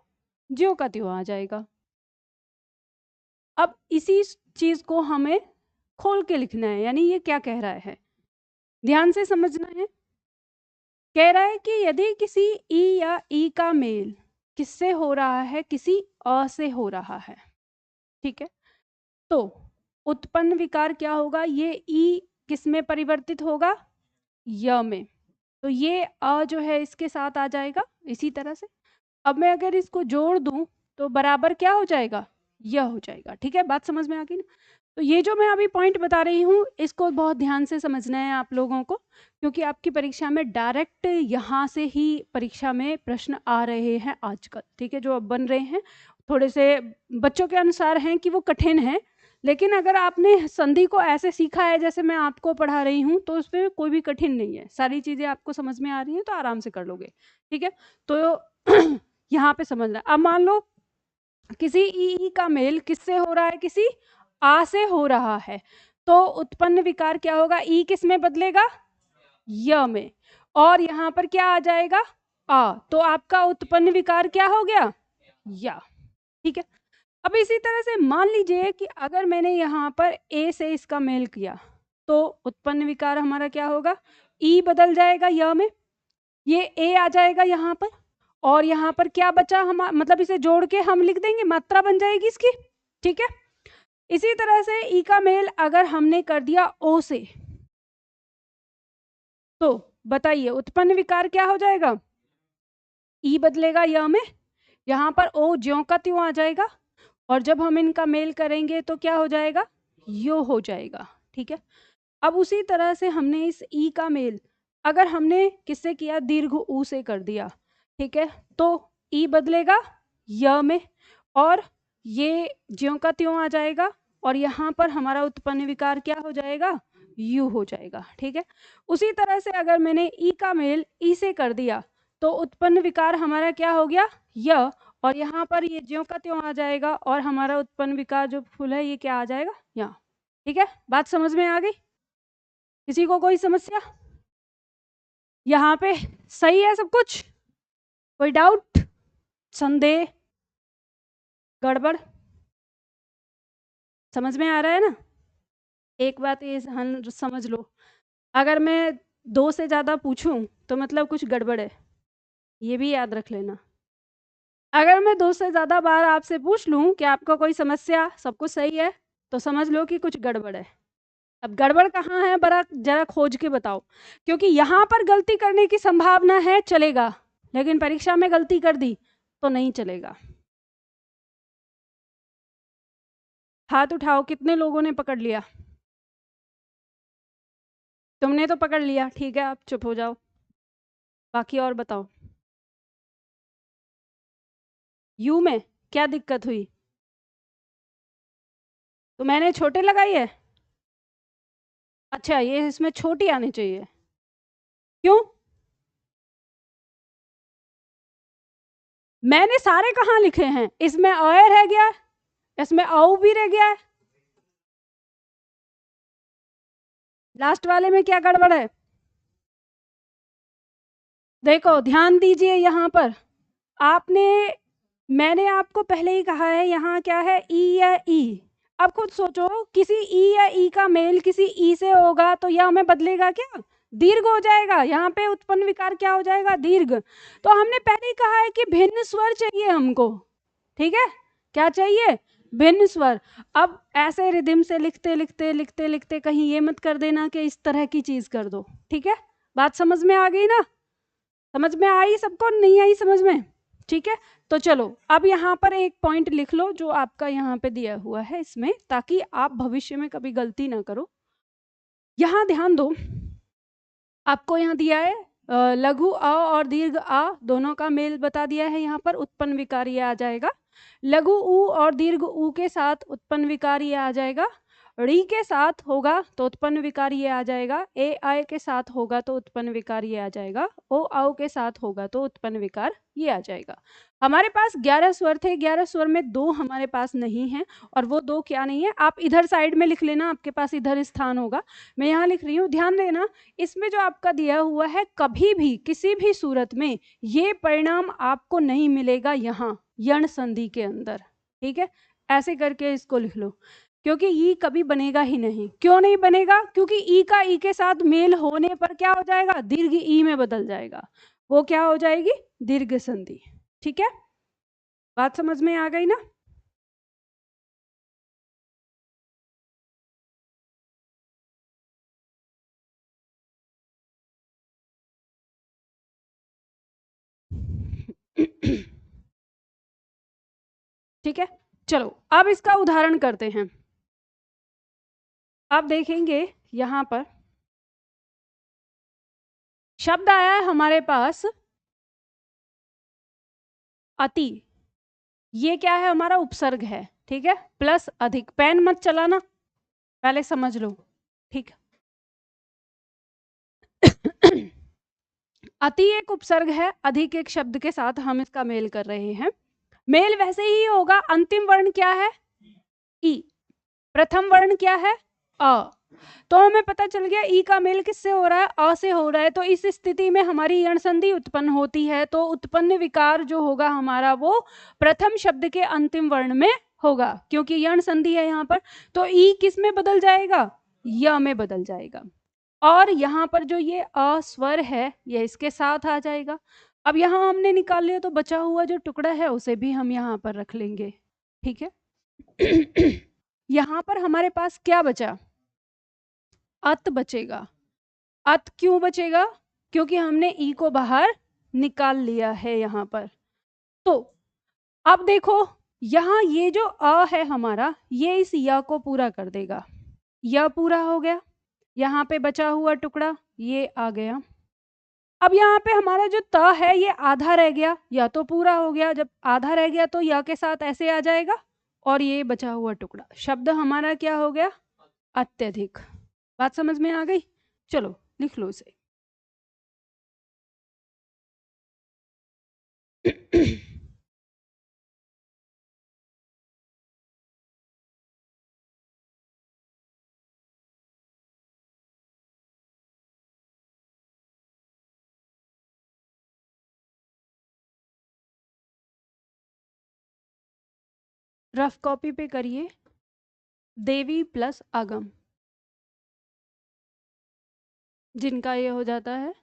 ज्यों का त्यों आ जाएगा। अब इसी चीज को हमें खोल के लिखना है, यानी ये क्या कह रहा है, ध्यान से समझना है। कह रहा है कि यदि किसी ई या ई का मेल किससे हो रहा है? किसी अ से हो रहा है। ठीक है, तो उत्पन्न विकार क्या होगा? ये ई किस में परिवर्तित होगा? य में। तो ये अ जो है इसके साथ आ जाएगा इसी तरह से। अब मैं अगर इसको जोड़ दूं तो बराबर क्या हो जाएगा? यह हो जाएगा। ठीक है, बात समझ में आ गई ना? तो ये जो मैं अभी पॉइंट बता रही हूँ इसको बहुत ध्यान से समझना है आप लोगों को, क्योंकि आपकी परीक्षा में डायरेक्ट यहाँ से ही परीक्षा में प्रश्न आ रहे हैं आजकल। ठीक है, जो अब बन रहे हैं थोड़े से बच्चों के अनुसार हैं कि वो कठिन है, लेकिन अगर आपने संधि को ऐसे सीखा है जैसे मैं आपको पढ़ा रही हूँ तो उसमें कोई भी कठिन नहीं है, सारी चीजें आपको समझ में आ रही हैं तो आराम से कर लोगे। ठीक है, तो यहाँ पे समझना। अब मान लो किसी ई का मेल किससे हो रहा है? किसी आ से हो रहा है, तो उत्पन्न विकार क्या होगा? ई किस में बदलेगा? य में। और यहाँ पर क्या आ जाएगा? आ। तो आपका उत्पन्न विकार क्या हो गया? या। ठीक है, अब इसी तरह से मान लीजिए कि अगर मैंने यहाँ पर ए से इसका मेल किया तो उत्पन्न विकार हमारा क्या होगा? ई बदल जाएगा य में, ये ए आ जाएगा यहाँ पर, और यहाँ पर क्या बचा? हम मतलब इसे जोड़ के हम लिख देंगे, मात्रा बन जाएगी इसकी। ठीक है, इसी तरह से ई का मेल अगर हमने कर दिया ओ से, तो बताइए उत्पन्न विकार क्या हो जाएगा? ई बदलेगा य में, यहाँ पर ओ ज्यों का त्यों आ जाएगा, और जब हम इनका मेल करेंगे तो क्या हो जाएगा? यो हो जाएगा। ठीक है, अब उसी तरह से हमने इस ई का मेल अगर हमने किससे किया? दीर्घ ऊ से कर दिया। ठीक है, तो ई बदलेगा य में, और ये ज्यों का त्यों आ जाएगा और यहाँ पर हमारा उत्पन्न विकार क्या हो जाएगा, यू हो जाएगा। ठीक है, उसी तरह से अगर मैंने ई का मेल ई से कर दिया तो उत्पन्न विकार हमारा क्या हो गया, य, और यहाँ पर ये ज्यों का त्यों आ जाएगा और हमारा उत्पन्न विकार जो फुल है ये क्या आ जाएगा, यहाँ। ठीक है, बात समझ में आ गई? किसी को कोई समस्या यहाँ पे? सही है सब कुछ? कोई डाउट, संदेह, गड़बड़? समझ में आ रहा है ना? एक बात ये समझ लो, अगर मैं 2 से ज़्यादा पूछूं तो मतलब कुछ गड़बड़ है, ये भी याद रख लेना। अगर मैं 2 से ज़्यादा बार आपसे पूछ लूं कि आपको कोई समस्या, सब कुछ सही है, तो समझ लो कि कुछ गड़बड़ है। अब गड़बड़ कहाँ है बड़ा जरा खोज के बताओ, क्योंकि यहाँ पर गलती करने की संभावना है, चलेगा, लेकिन परीक्षा में गलती कर दी तो नहीं चलेगा। हाथ उठाओ, कितने लोगों ने पकड़ लिया? तुमने तो पकड़ लिया, ठीक है, आप चुप हो जाओ। बाकी और बताओ, यू में क्या दिक्कत हुई? तो मैंने छोटे लगाई है। अच्छा, ये इसमें छोटी आनी चाहिए, क्यों? मैंने सारे कहाँ लिखे हैं, इसमें अय रह गया, इसमें औ भी रह गया है, लास्ट वाले में क्या गड़बड़ है? देखो ध्यान दीजिए यहाँ पर, मैंने आपको पहले ही कहा है यहाँ क्या है, ई या ई। अब खुद सोचो, किसी ई या ई का मेल किसी ई से होगा तो यह हमें बदलेगा क्या, दीर्घ हो जाएगा, यहाँ पे उत्पन्न विकार क्या हो जाएगा, दीर्घ। तो हमने पहले ही कहा है कि भिन्न स्वर चाहिए हमको, ठीक है, क्या चाहिए, भिन्न स्वर। अब ऐसे रिदम से लिखते लिखते लिखते लिखते कहीं ये मत कर देना कि इस तरह की चीज कर दो। ठीक है, बात समझ में आ गई ना? समझ में आई सबको, नहीं आई समझ में? ठीक है, तो चलो अब यहाँ पर एक पॉइंट लिख लो जो आपका यहाँ पे दिया हुआ है इसमें, ताकि आप भविष्य में कभी गलती ना करो। यहाँ ध्यान दो, आपको यहाँ दिया है लघु अ और दीर्घ आ दोनों का मेल बता दिया है, यहाँ पर उत्पन्न विकार ये आ जाएगा। लघु उ और दीर्घ उ के साथ उत्पन्न विकार ये आ जाएगा। ड़ी के साथ होगा तो उत्पन्न विकार ये आ जाएगा। ए आय के साथ होगा तो उत्पन्न विकार ये आ जाएगा। ओ आओ के साथ होगा तो उत्पन्न विकार ये आ जाएगा। हमारे पास 11 स्वर थे, 11 स्वर में 2 हमारे पास नहीं है, और वो 2 क्या नहीं है, आप इधर साइड में लिख लेना, आपके पास इधर स्थान होगा, मैं यहाँ लिख रही हूँ, ध्यान देना। इसमें जो आपका दिया हुआ है, कभी भी किसी भी सूरत में ये परिणाम आपको नहीं मिलेगा यहाँ यण संधि के अंदर। ठीक है, ऐसे करके इसको लिख लो, क्योंकि ई कभी बनेगा ही नहीं। क्यों नहीं बनेगा? क्योंकि ई का ई के साथ मेल होने पर क्या हो जाएगा, दीर्घ ई में बदल जाएगा, वो क्या हो जाएगी, दीर्घ संधि। ठीक है, बात समझ में आ गई ना? ठीक है, चलो अब इसका उदाहरण करते हैं। अब देखेंगे यहाँ पर शब्द आया है हमारे पास अति, ये क्या है, हमारा उपसर्ग है। ठीक है, प्लस अधिक, पेन मत चलाना, पहले समझ लो। ठीक अति एक उपसर्ग है, अधिक एक शब्द के साथ हम इसका मेल कर रहे हैं। मेल वैसे ही होगा, अंतिम वर्ण क्या है, ई, प्रथम वर्ण क्या है, अ, तो हमें पता चल गया ई का मेल किससे हो रहा है, अ से हो रहा है। तो इस स्थिति में हमारी यण संधि उत्पन्न होती है, तो उत्पन्न विकार जो होगा हमारा वो प्रथम शब्द के अंतिम वर्ण में होगा, क्योंकि यण संधि है यहाँ पर। तो ई किस में बदल जाएगा, य में बदल जाएगा, और यहाँ पर जो ये अस्वर है ये इसके साथ आ जाएगा। अब यहाँ हमने निकाल लिया, तो बचा हुआ जो टुकड़ा है उसे भी हम यहाँ पर रख लेंगे। ठीक है यहाँ पर हमारे पास क्या बचा, अत बचेगा। अत क्यों बचेगा, क्योंकि हमने ई को बाहर निकाल लिया है यहाँ पर। तो अब देखो, यहाँ ये जो अ है हमारा, ये इस य को पूरा कर देगा, य पूरा हो गया, यहाँ पे बचा हुआ टुकड़ा ये आ गया। अब यहाँ पे हमारा जो त है ये आधा रह गया, या तो पूरा हो गया, जब आधा रह गया तो य के साथ ऐसे आ जाएगा, और ये बचा हुआ टुकड़ा, शब्द हमारा क्या हो गया? अत्यधिक। बात समझ में आ गई? चलो लिख लो इसे। रफ कॉपी पे करिए, देवी प्लस आगम, जिनका ये हो जाता है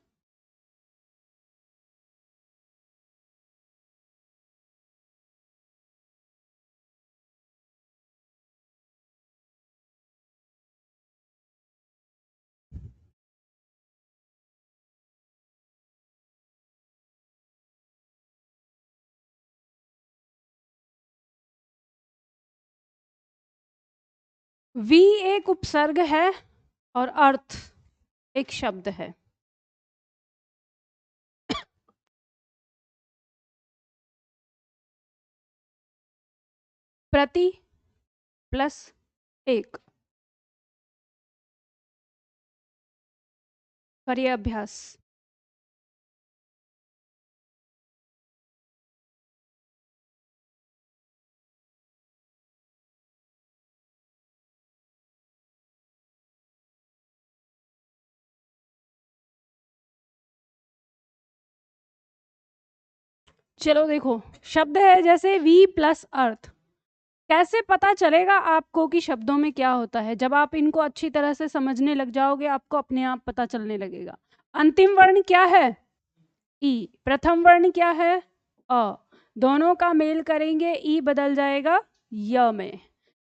वी एक उपसर्ग है और अर्थ एक शब्द है। प्रति प्लस एक, करिए अभ्यास। चलो देखो, शब्द है जैसे वी प्लस अर्थ, कैसे पता चलेगा आपको कि शब्दों में क्या होता है? जब आप इनको अच्छी तरह से समझने लग जाओगे, आपको अपने आप पता चलने लगेगा। अंतिम वर्ण क्या है? ई। प्रथम वर्ण क्या है? अ। दोनों का मेल करेंगे, ई बदल जाएगा य में।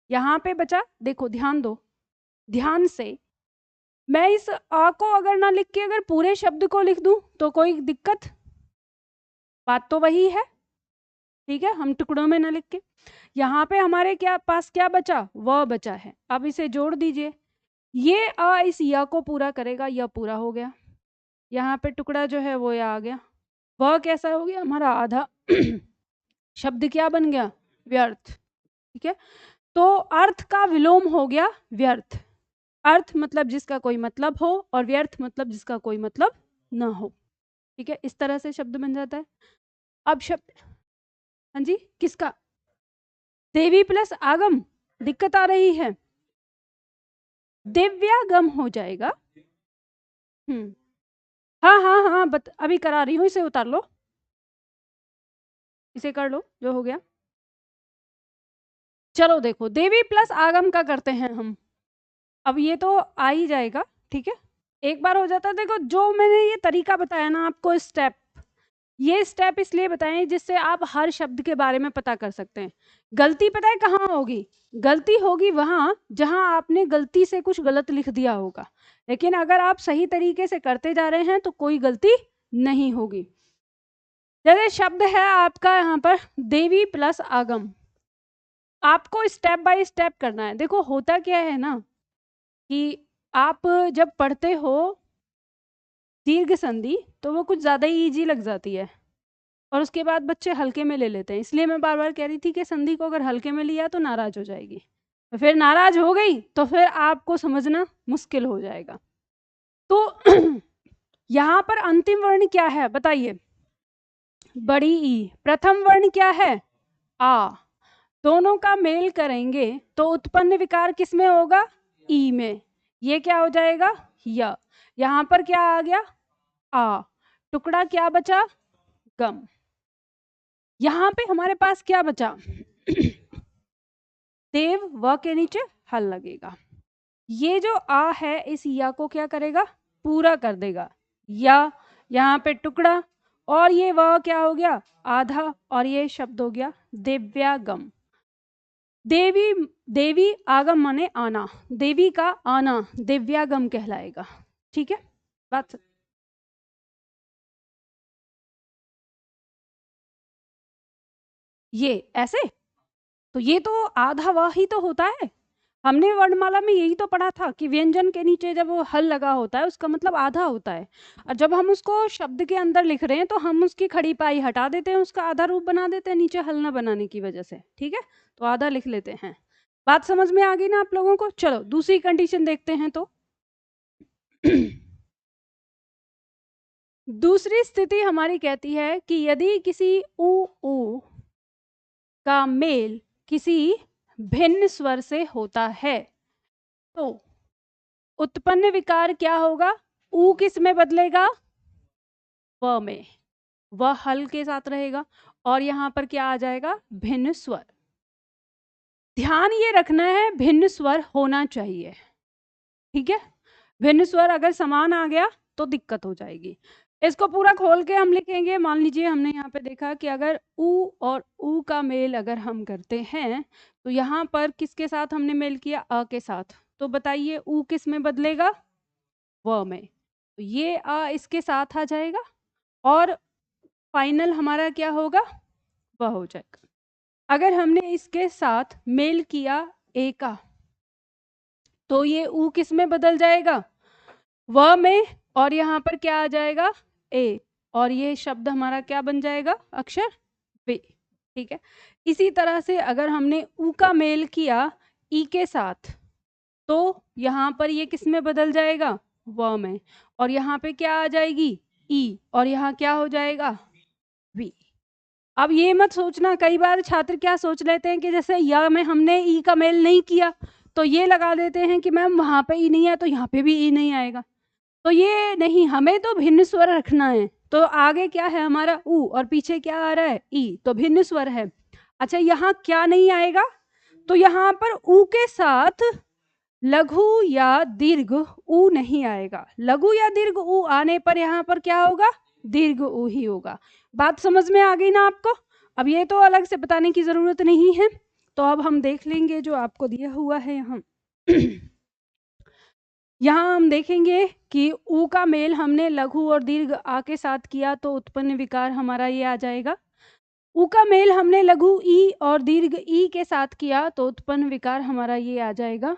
यहाँ पे बचा, देखो ध्यान दो, ध्यान से। मैं इस आ को अगर ना लिख के अगर पूरे शब्द को लिख दूं तो कोई दिक्कत? बात तो वही है, ठीक है, हम टुकड़ों में ना लिख के। यहाँ पे हमारे क्या पास क्या बचा? व बचा है। अब इसे जोड़ दीजिए, ये आ इस या को पूरा करेगा, यह पूरा हो गया। यहाँ पे टुकड़ा जो है वो या आ गया। वह कैसा हो गया? हमारा आधा। शब्द क्या बन गया? व्यर्थ। ठीक है, तो अर्थ का विलोम हो गया व्यर्थ। अर्थ मतलब जिसका कोई मतलब हो, और व्यर्थ मतलब जिसका कोई मतलब ना हो। ठीक है, इस तरह से शब्द बन जाता है। अब शब्द, हाँ जी, किसका? देवी प्लस आगम, दिक्कत आ रही है? दिव्यागम हो जाएगा। हाँ हाँ हाँ, अभी करा रही हूँ, इसे उतार लो, इसे कर लो, जो हो गया। चलो देखो, देवी प्लस आगम का करते हैं हम। अब ये तो आ ही जाएगा, ठीक है, एक बार हो जाता है। देखो, जो मैंने ये तरीका बताया ना आपको, स्टेप, ये स्टेप इसलिए बताएं जिससे आप हर शब्द के बारे में पता कर सकते हैं। गलती पता है कहाँ होगी? गलती होगी वहां जहां आपने गलती से कुछ गलत लिख दिया होगा, लेकिन अगर आप सही तरीके से करते जा रहे हैं तो कोई गलती नहीं होगी। जैसे शब्द है आपका यहाँ पर देवी प्लस आगम, आपको स्टेप बाय स्टेप करना है। देखो होता क्या है ना, कि आप जब पढ़ते हो दीर्घ संधि तो वो कुछ ज़्यादा ही ईजी लग जाती है, और उसके बाद बच्चे हल्के में ले लेते हैं। इसलिए मैं बार बार कह रही थी कि संधि को अगर हल्के में लिया तो नाराज हो जाएगी, तो फिर नाराज हो गई तो फिर आपको समझना मुश्किल हो जाएगा। तो यहाँ पर अंतिम वर्ण क्या है बताइए? बड़ी ई। प्रथम वर्ण क्या है? आ। दोनों का मेल करेंगे तो उत्पन्न विकार किस में होगा? ई में। ये क्या हो जाएगा? य। यहाँ पर क्या आ गया? आ। टुकड़ा क्या बचा? गम। यहाँ पे हमारे पास क्या बचा? देव, व के नीचे हल लगेगा। ये जो आ है इस या को क्या करेगा? पूरा कर देगा। या, यहाँ पे टुकड़ा, और ये व क्या हो गया? आधा, और ये शब्द हो गया दिव्यागम। देवी, देवी आगम माने आना, देवी का आना दिव्यागम कहलाएगा। ठीक है, बात ये ऐसे, तो ये तो आधा वाह ही तो होता है। हमने वर्णमाला में यही तो पढ़ा था कि व्यंजन के नीचे जब वो हल लगा होता है उसका मतलब आधा होता है, और जब हम उसको शब्द के अंदर लिख रहे हैं तो हम उसकी खड़ी पाई हटा देते हैं, उसका आधा रूप बना देते हैं नीचे हल न बनाने की वजह से। ठीक है, तो आधा लिख लेते हैं। बात समझ में आ गई ना आप लोगों को? चलो दूसरी कंडीशन देखते हैं। तो दूसरी स्थिति हमारी कहती है कि यदि किसी ऊ का मेल किसी भिन्न स्वर से होता है तो उत्पन्न विकार क्या होगा? ऊ किस में बदलेगा? व में। वह हल के साथ रहेगा और यहां पर क्या आ जाएगा? भिन्न स्वर। ध्यान ये रखना है भिन्न स्वर होना चाहिए। ठीक है, भिन्न स्वर अगर समान आ गया तो दिक्कत हो जाएगी। इसको पूरा खोल के हम लिखेंगे। मान लीजिए हमने यहाँ पे देखा कि अगर ऊ और ऊ का मेल अगर हम करते हैं तो यहाँ पर किसके साथ हमने मेल किया? अ के साथ। तो बताइए ऊ किस में बदलेगा? व में। तो ये अ इसके साथ आ जाएगा और फाइनल हमारा क्या होगा? वह हो जाएगा। अगर हमने इसके साथ मेल किया ए का तो ये ऊ किस में बदल जाएगा? व में, और यहाँ पर क्या आ जाएगा? ए, और ये शब्द हमारा क्या बन जाएगा? अक्षर वे। ठीक है, इसी तरह से अगर हमने ऊ का मेल किया ई के साथ तो यहाँ पर ये किस में बदल जाएगा? व में, और यहाँ पे क्या आ जाएगी? ई, और यहाँ क्या हो जाएगा? वी। अब ये मत सोचना, कई बार छात्र क्या सोच लेते हैं कि जैसे या में हमने ई का मेल नहीं किया तो ये लगा देते हैं कि मैम वहां पे ई नहीं है तो यहाँ पे भी ई नहीं आएगा। तो ये नहीं, हमें तो भिन्न स्वर रखना है। तो आगे क्या है हमारा? ऊ, और पीछे क्या आ रहा है? ई, तो भिन्न स्वर है। अच्छा, यहाँ क्या नहीं आएगा? तो यहाँ पर ऊ के साथ लघु या दीर्घ ऊ नहीं आएगा। लघु या दीर्घ ऊ आने पर यहाँ पर क्या होगा? दीर्घ ऊ ही होगा। बात समझ में आ गई ना आपको? अब ये तो अलग से बताने की जरूरत नहीं है। तो अब हम देख लेंगे जो आपको दिया हुआ है यहाँ। यहाँ हम देखेंगे कि ऊ का मेल हमने लघु और दीर्घ आ के साथ किया तो उत्पन्न विकार हमारा ये आ जाएगा। ऊ का मेल हमने लघु ई और दीर्घ ई के साथ किया तो उत्पन्न विकार हमारा ये आ जाएगा।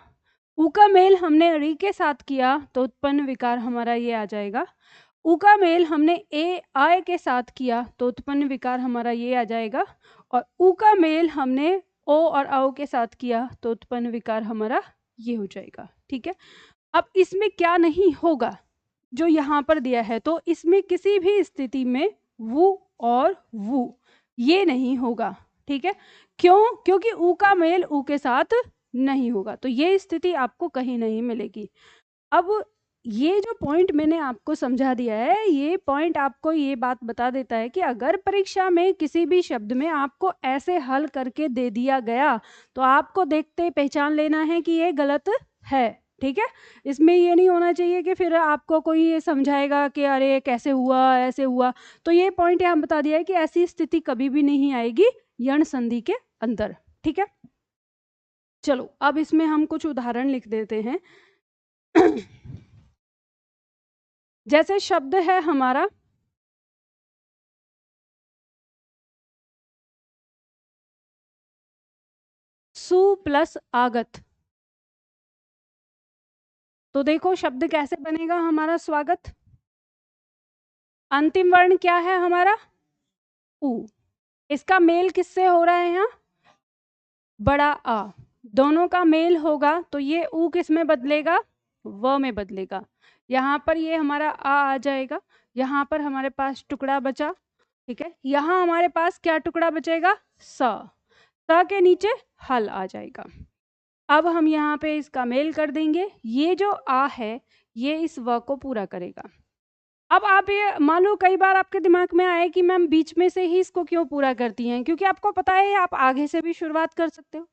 ऊ का मेल हमने री के साथ किया तो उत्पन्न विकार हमारा ये आ जाएगा। ऊ का मेल हमने ए आय के साथ किया तो उत्पन्न विकार हमारा ये आ जाएगा। और ऊ का मेल हमने ओ और आओ के साथ किया तो उत्पन्न विकार हमारा ये हो जाएगा। ठीक है, अब इसमें क्या नहीं होगा जो यहाँ पर दिया है? तो इसमें किसी भी स्थिति में वु और वु ये नहीं होगा। ठीक है, क्यों? क्योंकि ऊ का मेल ऊ के साथ नहीं होगा, तो ये स्थिति आपको कहीं नहीं मिलेगी। अब ये जो पॉइंट मैंने आपको समझा दिया है, ये पॉइंट आपको ये बात बता देता है कि अगर परीक्षा में किसी भी शब्द में आपको ऐसे हल करके दे दिया गया तो आपको देखते पहचान लेना है कि ये गलत है। ठीक है, इसमें ये नहीं होना चाहिए कि फिर आपको कोई ये समझाएगा कि अरे कैसे हुआ, ऐसे हुआ। तो ये पॉइंट यहाँ बता दिया है कि ऐसी स्थिति कभी भी नहीं आएगी यण संधि के अंदर। ठीक है, चलो अब इसमें हम कुछ उदाहरण लिख देते हैं। जैसे शब्द है हमारा सु प्लस आगत। तो देखो शब्द कैसे बनेगा हमारा स्वागत। अंतिम वर्ण क्या है हमारा? उ। इसका मेल किससे हो रहा है? यहाँ बड़ा आ, दोनों का मेल होगा तो ये उ किस में बदलेगा? व में बदलेगा। यहाँ पर ये हमारा आ जाएगा। यहाँ पर हमारे पास टुकड़ा बचा। ठीक है, यहाँ हमारे पास क्या टुकड़ा बचेगा? स के नीचे हल आ जाएगा। अब हम यहाँ पे इसका मेल कर देंगे। ये जो आ है ये इस व को पूरा करेगा। अब आप ये मान लो कई बार आपके दिमाग में आए कि मैम बीच में से ही इसको क्यों पूरा करती हैं, क्योंकि आपको पता है आप आगे से भी शुरुआत कर सकते हो।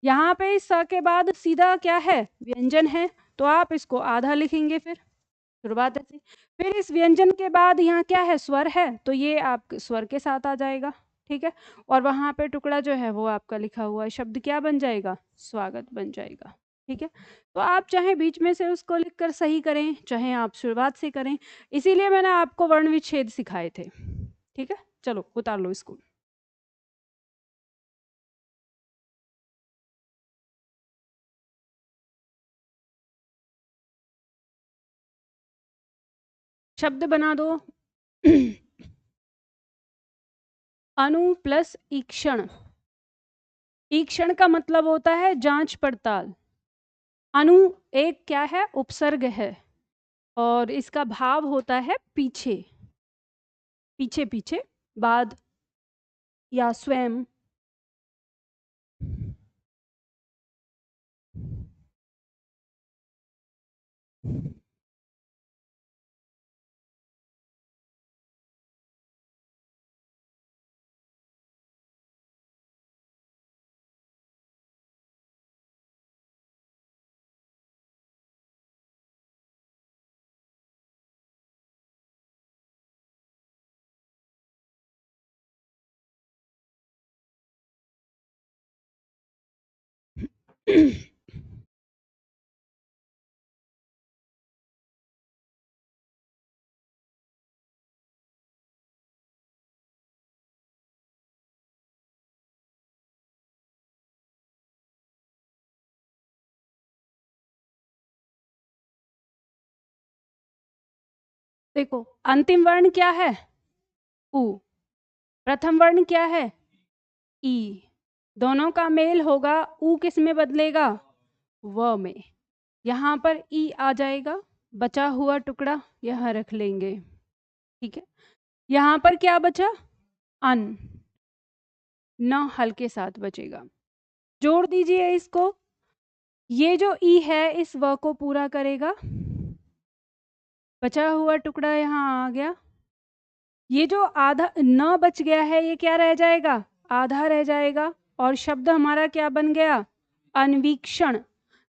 यहाँ पे इस स के बाद सीधा क्या है? व्यंजन है, तो आप इसको आधा लिखेंगे। फिर शुरुआत ऐसी, फिर इस व्यंजन के बाद यहाँ क्या है? स्वर है, तो ये आप स्वर के साथ आ जाएगा। ठीक है, और वहां पे टुकड़ा जो है वो आपका लिखा हुआ है शब्द क्या बन जाएगा? स्वागत बन जाएगा। ठीक है, तो आप चाहे बीच में से उसको लिखकर सही करें, चाहे आप शुरुआत से करें, इसीलिए मैंने आपको वर्ण विच्छेद सिखाए थे। ठीक है, चलो उतार लो इसको। शब्द बना दो। अनु प्लस ईक्षण। ईक्षण का मतलब होता है जांच पड़ताल। अनु एक क्या है, उपसर्ग है, और इसका भाव होता है पीछे, पीछे पीछे, बाद या स्वयं। देखो अंतिम वर्ण क्या है, उ। प्रथम वर्ण क्या है, ई। दोनों का मेल होगा, उ किस में बदलेगा, व में। यहाँ पर ई आ जाएगा, बचा हुआ टुकड़ा यहाँ रख लेंगे। ठीक है, यहाँ पर क्या बचा, अन, न हल के साथ बचेगा। जोड़ दीजिए इसको, ये जो ई है इस व को पूरा करेगा, बचा हुआ टुकड़ा यहाँ आ गया। ये जो आधा न बच गया है ये क्या रह जाएगा, आधा रह जाएगा, और शब्द हमारा क्या बन गया, अन्वीक्षण।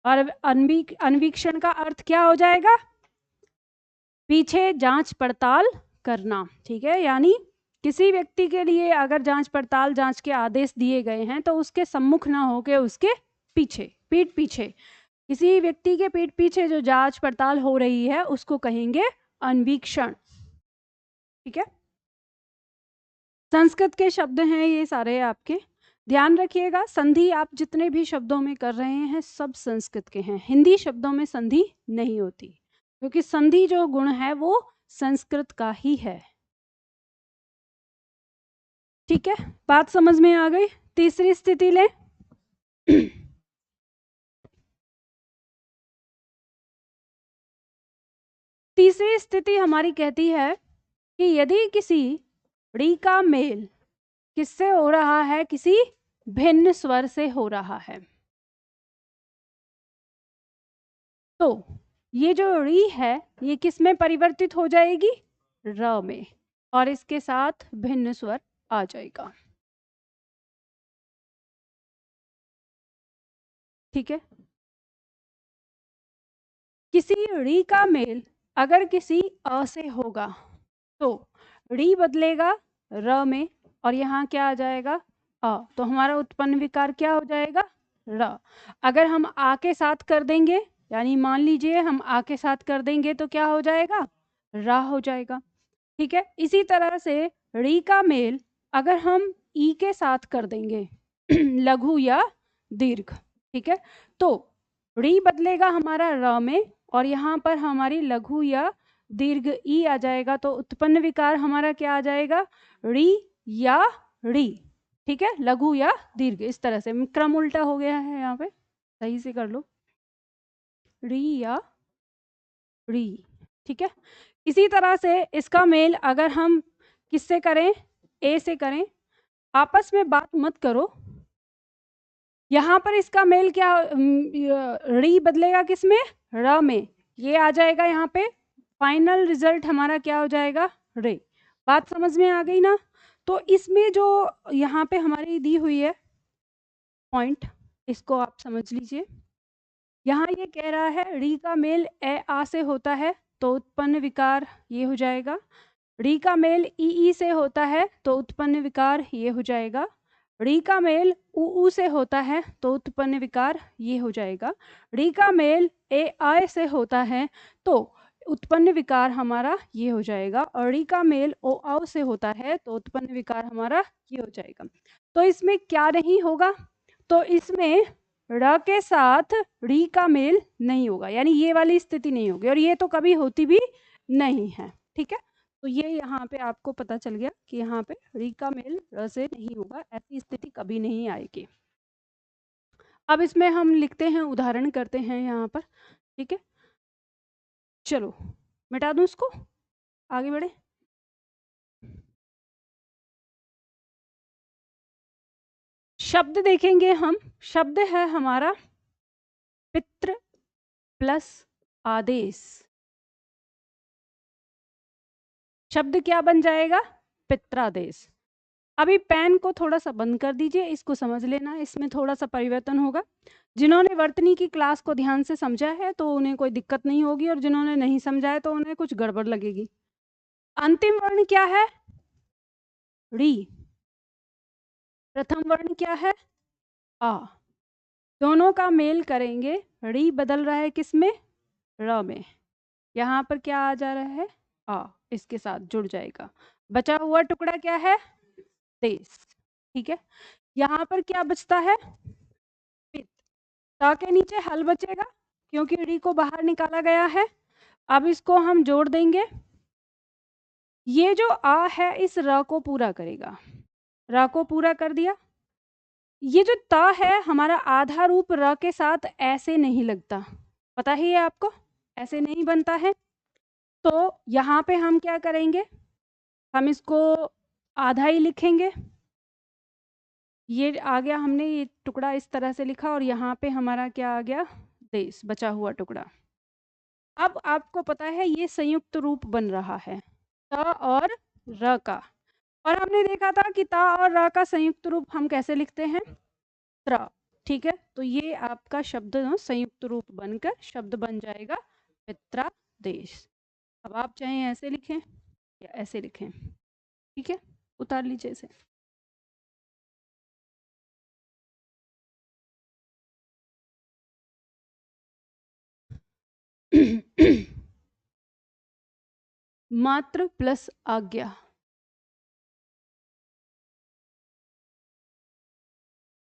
और अन्वीक्षण का अर्थ क्या हो जाएगा, पीछे जांच पड़ताल करना। ठीक है, यानी किसी व्यक्ति के लिए अगर जांच पड़ताल, जांच के आदेश दिए गए हैं तो उसके सम्मुख ना होके उसके पीछे, पीठ पीछे, किसी व्यक्ति के पीठ पीछे जो जांच पड़ताल हो रही है उसको कहेंगे अन्वीक्षण। ठीक है, संस्कृत के शब्द हैं ये सारे आपके, ध्यान रखिएगा। संधि आप जितने भी शब्दों में कर रहे हैं सब संस्कृत के हैं, हिंदी शब्दों में संधि नहीं होती, क्योंकि संधि जो गुण है वो संस्कृत का ही है। ठीक है, बात समझ में आ गई। तीसरी स्थिति ले। तीसरी स्थिति हमारी कहती है कि यदि किसी ड़ी का मेल किससे हो रहा है, किसी भिन्न स्वर से हो रहा है, तो ये जो ड़ी है ये किस में परिवर्तित हो जाएगी, र में, और इसके साथ भिन्न स्वर आ जाएगा। ठीक है, किसी ड़ी का मेल अगर किसी अ से होगा तो ड़ी बदलेगा र में, और यहाँ क्या आ जाएगा, अ। तो हमारा उत्पन्न विकार क्या हो जाएगा, र। अगर हम आ के साथ कर देंगे, यानी मान लीजिए हम आ के साथ कर देंगे तो क्या हो जाएगा, रा हो जाएगा। ठीक है, इसी तरह से ड़ी का मेल अगर हम ई के साथ कर देंगे लघु या दीर्घ, ठीक है, तो ड़ी बदलेगा हमारा र में, और यहाँ पर हमारी लघु या दीर्घ ई आ जाएगा, तो उत्पन्न विकार हमारा क्या आ जाएगा, ड़ी या ड़ी। ठीक है, लघु या दीर्घ, इस तरह से क्रम उल्टा हो गया है, यहाँ पे सही से कर लो, ड़ी या ड़ी। ठीक है, इसी तरह से इसका मेल अगर हम किससे करें, ए से करें, आपस में बात मत करो, यहाँ पर इसका मेल क्या, री बदलेगा किसमें, र में, ये आ जाएगा यहाँ पे, फाइनल रिजल्ट हमारा क्या हो जाएगा, रे। बात समझ में आ गई ना। तो इसमें जो यहाँ पे हमारी दी हुई है पॉइंट, इसको आप समझ लीजिए। यहाँ ये कह रहा है री का मेल ए आ से होता है तो उत्पन्न विकार ये हो जाएगा, री का मेल ई से होता है तो उत्पन्न विकार ये हो जाएगा, री का मेल उ से होता है तो उत्पन्न विकार ये हो जाएगा, री का मेल ए आय से होता है तो उत्पन्न विकार हमारा ये हो जाएगा, और री का मेल ओ औ से होता है तो उत्पन्न विकार हमारा ये हो जाएगा। तो इसमें क्या नहीं होगा, तो इसमें र के साथ री का मेल नहीं होगा, यानी ये वाली स्थिति नहीं होगी, और ये तो कभी होती भी नहीं है। ठीक है। तो ये यहाँ पे आपको पता चल गया कि यहाँ पे री का मेल र से नहीं होगा, ऐसी स्थिति कभी नहीं आएगी। अब इसमें हम लिखते हैं, उदाहरण करते हैं यहाँ पर, ठीक है। चलो मिटा दूं इसको, आगे बढ़े। शब्द देखेंगे हम, शब्द है हमारा पितृ प्लस आदेश। शब्द क्या बन जाएगा? पित्रादेश। अभी पेन को थोड़ा सा बंद कर दीजिए, इसको समझ लेना, इसमें थोड़ा सा परिवर्तन होगा। जिन्होंने वर्तनी की क्लास को ध्यान से समझा है तो उन्हें कोई दिक्कत नहीं होगी, और जिन्होंने नहीं समझा है तो उन्हें कुछ गड़बड़ लगेगी। अंतिम वर्ण क्या है? री। प्रथम वर्ण क्या है? आ। दोनों का मेल करेंगे, री बदल रहा है किस में? र में। यहाँ पर क्या आ जा रहा है? आ, इसके साथ जुड़ जाएगा। बचा हुआ टुकड़ा क्या है? देश। ठीक है, यहाँ पर क्या बचता है? पित। ता के नीचे हल बचेगा क्योंकि री को बाहर निकाला गया है। अब इसको हम जोड़ देंगे, ये जो आ है इस र को पूरा करेगा, र को पूरा कर दिया। ये जो ता है हमारा आधा रूप र के साथ ऐसे नहीं लगता, पता ही है आपको, ऐसे नहीं बनता है। तो यहाँ पे हम क्या करेंगे, हम इसको आधा ही लिखेंगे। ये आ गया, हमने ये टुकड़ा इस तरह से लिखा और यहाँ पे हमारा क्या आ गया? देश, बचा हुआ टुकड़ा। अब आपको पता है ये संयुक्त रूप बन रहा है ता और र का, और हमने देखा था कि ता और र का संयुक्त रूप हम कैसे लिखते हैं? त्र। ठीक है, तो ये आपका शब्द संयुक्त रूप बनकर शब्द बन जाएगा पित्रादेश। अब आप चाहे ऐसे लिखें या ऐसे लिखें, ठीक है, उतार लीजिए इसे। मात्र प्लस आज्ञा।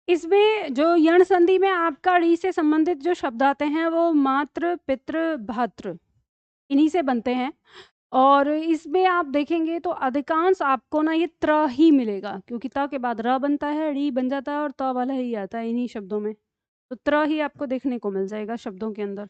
इसमें जो यण संधि में आपका री से संबंधित जो शब्द आते हैं वो मात्र, पितृ, भातृ, इन्हीं से बनते हैं। और इसमें आप देखेंगे तो अधिकांश आपको ना ये त्र ही मिलेगा, क्योंकि त के बाद र बनता है, री बन जाता है और त वाला ही आता है इन्हीं शब्दों में। तो त्र ही आपको देखने को मिल जाएगा शब्दों के अंदर।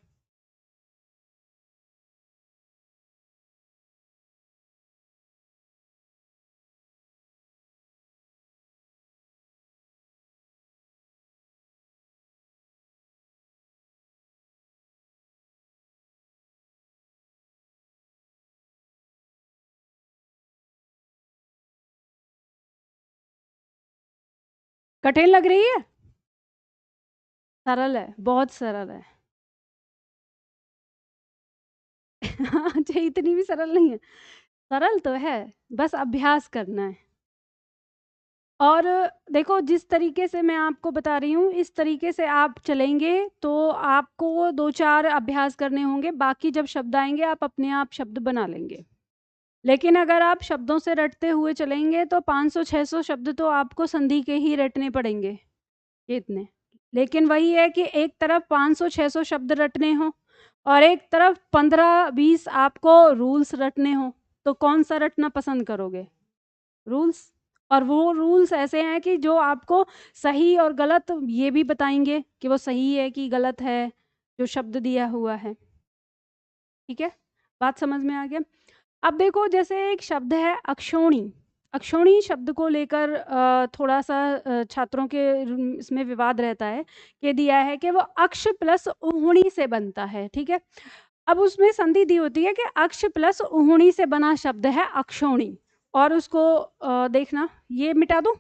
कठिन लग रही है? सरल है, बहुत सरल है। अच्छा, इतनी भी सरल नहीं है, सरल तो है, बस अभ्यास करना है। और देखो, जिस तरीके से मैं आपको बता रही हूँ इस तरीके से आप चलेंगे तो आपको 2-4 अभ्यास करने होंगे, बाकी जब शब्द आएंगे आप अपने आप शब्द बना लेंगे। लेकिन अगर आप शब्दों से रटते हुए चलेंगे तो 500-600 शब्द तो आपको संधि के ही रटने पड़ेंगे, इतने। लेकिन वही है कि एक तरफ 500-600 शब्द रटने हो और एक तरफ 15-20 आपको रूल्स रटने हो, तो कौन सा रटना पसंद करोगे? रूल्स। और वो रूल्स ऐसे हैं कि जो आपको सही और गलत ये भी बताएंगे कि वो सही है कि गलत है जो शब्द दिया हुआ है। ठीक है, बात समझ में आ गया? अब देखो, जैसे एक शब्द है अक्षोणी। अक्षोणी शब्द को लेकर थोड़ा सा छात्रों के इसमें विवाद रहता है कि दिया है कि वो अक्ष प्लस ऊहणी से बनता है। ठीक है, अब उसमें संधि दी होती है कि अक्ष प्लस ऊहणी से बना शब्द है अक्षोणी, और उसको देखना, ये मिटा दूं,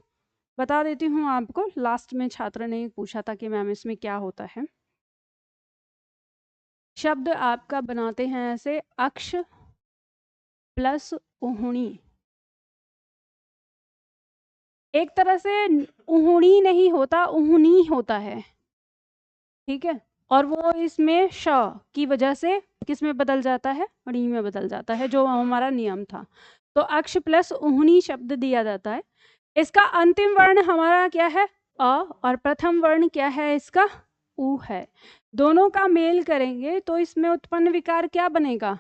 बता देती हूँ आपको। लास्ट में छात्र ने पूछा था कि मैम इसमें क्या होता है। शब्द आपका बनाते हैं ऐसे, अक्ष प्लस ऊहणी। एक तरह से ऊहणी नहीं होता, ऊहनी होता है। ठीक है, और वो इसमें श की वजह से किस में बदल जाता है? णी में बदल जाता है, जो हमारा नियम था। तो अक्ष प्लस ऊहनी शब्द दिया जाता है। इसका अंतिम वर्ण हमारा क्या है? अ, और प्रथम वर्ण क्या है इसका? उ है। दोनों का मेल करेंगे तो इसमें उत्पन्न विकार क्या बनेगा?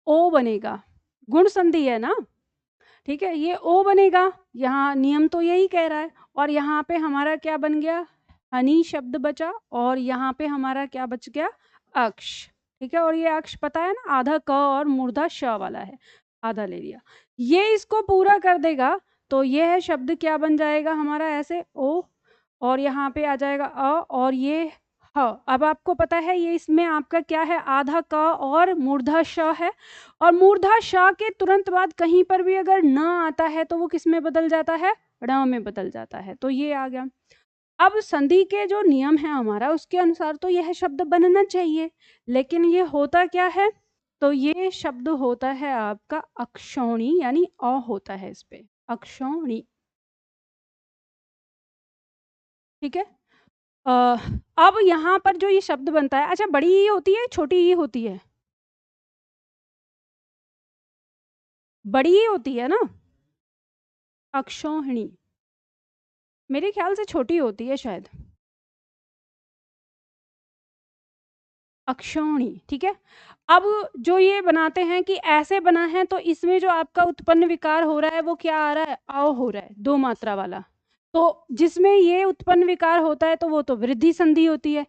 ओ बनेगा। गुण संधि है ना, ठीक है, ये ओ बनेगा, यहाँ नियम तो यही कह रहा है। और यहाँ पे हमारा क्या बन गया, हनी शब्द बचा, और यहाँ पे हमारा क्या बच गया, अक्ष। ठीक है, और ये अक्ष पता है ना, आधा क और मूर्धा श वाला है, आधा ले लिया। ये इसको पूरा कर देगा तो ये है शब्द क्या बन जाएगा हमारा, ऐसे ओ, और यहाँ पे आ जाएगा अ, और ये ह। अब आपको पता है ये इसमें आपका क्या है, आधा क और मूर्धा श है, और मूर्धा श के तुरंत बाद कहीं पर भी अगर न आता है तो वो किस में बदल जाता है, ण में बदल जाता है। तो ये आ गया। अब संधि के जो नियम है हमारा उसके अनुसार तो यह शब्द बनना चाहिए, लेकिन ये होता क्या है, तो ये शब्द होता है आपका अक्षौणी, यानी अ होता है इस पे, अक्षौणी। ठीक है, अब यहाँ पर जो ये शब्द बनता है, अच्छा बड़ी ई होती है छोटी ई होती है, बड़ी ई होती है ना, अक्षौहिणी, मेरे ख्याल से छोटी होती है शायद, अक्षौणी। ठीक है, अब जो ये बनाते हैं कि ऐसे बना है तो इसमें जो आपका उत्पन्न विकार हो रहा है वो क्या आ रहा है, आओ हो रहा है, दो मात्रा वाला। तो जिसमें ये उत्पन्न विकार होता है तो वो तो वृद्धि संधि होती है।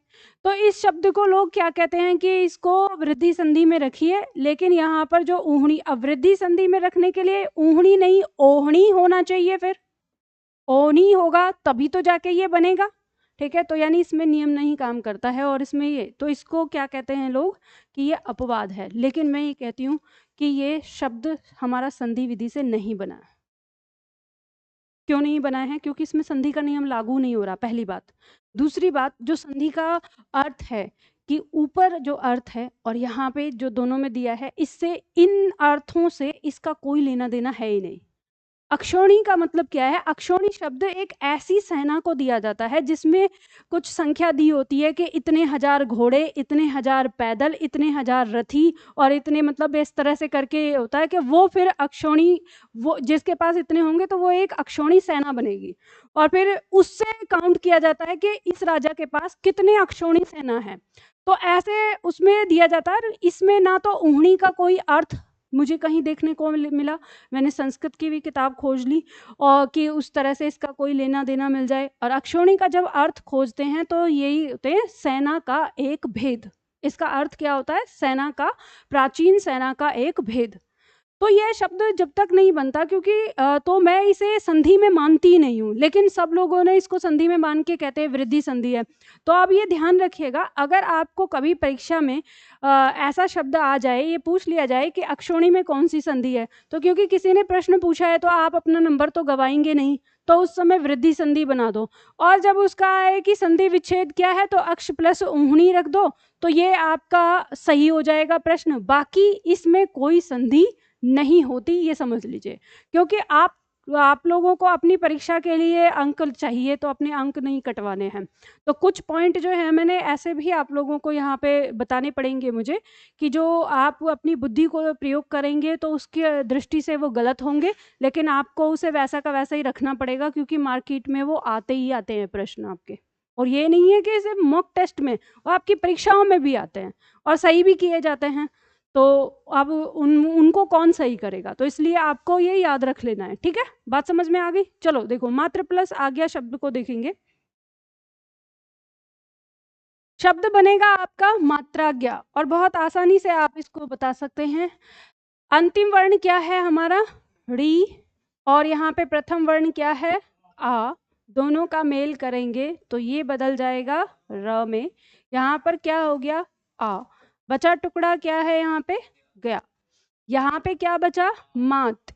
तो इस शब्द को लोग क्या कहते हैं कि इसको वृद्धि संधि में रखिए, लेकिन यहाँ पर जो ऊहणी, अब वृद्धि संधि में रखने के लिए ऊहणी नहीं ओहणी होना चाहिए, फिर ओहणी होगा तभी तो जाके ये बनेगा। ठीक है, तो यानी इसमें नियम नहीं काम करता है, और इसमें ये, तो इसको क्या कहते हैं लोग कि ये अपवाद है। लेकिन मैं ये कहती हूँ कि ये शब्द हमारा संधि विधि से नहीं बना है। क्यों नहीं बना है, क्योंकि इसमें संधि का नियम लागू नहीं हो रहा, पहली बात। दूसरी बात, जो संधि का अर्थ है कि ऊपर जो अर्थ है और यहाँ पे जो दोनों में दिया है, इससे इन अर्थों से इसका कोई लेना देना है ही नहीं। अक्षौणी का मतलब क्या है, अक्षौणी शब्द एक ऐसी सेना को दिया जाता है जिसमें कुछ संख्या दी होती है कि इतने हजार घोड़े, इतने हजार पैदल, इतने हजार रथी, और इतने, मतलब इस तरह से करके होता है कि वो फिर अक्षौणी, वो जिसके पास इतने होंगे तो वो एक अक्षौणी सेना बनेगी, और फिर उससे काउंट किया जाता है कि इस राजा के पास कितने अक्षौणी सेना है। तो ऐसे उसमें दिया जाता है। इसमें ना तो ऊहणी का कोई अर्थ मुझे कहीं देखने को मिला, मैंने संस्कृत की भी किताब खोज ली, और कि उस तरह से इसका कोई लेना देना मिल जाए। और अक्षौणी का जब अर्थ खोजते हैं तो यही होते हैं, सेना का एक भेद। इसका अर्थ क्या होता है, सेना का, प्राचीन सेना का एक भेद। तो यह शब्द जब तक नहीं बनता, क्योंकि तो मैं इसे संधि में मानती ही नहीं हूँ, लेकिन सब लोगों ने इसको संधि में मान के कहते हैं वृद्धि संधि है। तो आप ये ध्यान रखिएगा, अगर आपको कभी परीक्षा में ऐसा शब्द आ जाए, ये पूछ लिया जाए कि अक्षौणी में कौन सी संधि है, तो क्योंकि किसी ने प्रश्न पूछा है तो आप अपना नंबर तो गवाएंगे नहीं, तो उस समय वृद्धि संधि बना दो। और जब उसका आए कि संधि विच्छेद क्या है, तो अक्ष प्लस ऊहणी रख दो, तो ये आपका सही हो जाएगा प्रश्न। बाकी इसमें कोई संधि नहीं होती, ये समझ लीजिए। क्योंकि आप लोगों को अपनी परीक्षा के लिए अंक चाहिए, तो अपने अंक नहीं कटवाने हैं। तो कुछ पॉइंट जो है मैंने ऐसे भी आप लोगों को यहाँ पे बताने पड़ेंगे मुझे, कि जो आप अपनी बुद्धि को प्रयोग करेंगे तो उसकी दृष्टि से वो गलत होंगे, लेकिन आपको उसे वैसा का वैसा ही रखना पड़ेगा, क्योंकि मार्केट में वो आते ही आते हैं प्रश्न आपके। और ये नहीं है कि सिर्फ मॉक टेस्ट में, वो आपकी परीक्षाओं में भी आते हैं और सही भी किए जाते हैं। तो अब उनको कौन सही करेगा, तो इसलिए आपको ये याद रख लेना है। ठीक है, बात समझ में आ गई। चलो देखो, मात्र प्लस आ गया शब्द को देखेंगे। शब्द बनेगा आपका मात्राज्ञा, और बहुत आसानी से आप इसको बता सकते हैं। अंतिम वर्ण क्या है हमारा, री, और यहाँ पे प्रथम वर्ण क्या है, आ। दोनों का मेल करेंगे तो ये बदल जाएगा र में। यहाँ पर क्या हो गया, आ। बचा टुकड़ा क्या है, यहाँ पे गया। यहाँ पे क्या बचा, मात।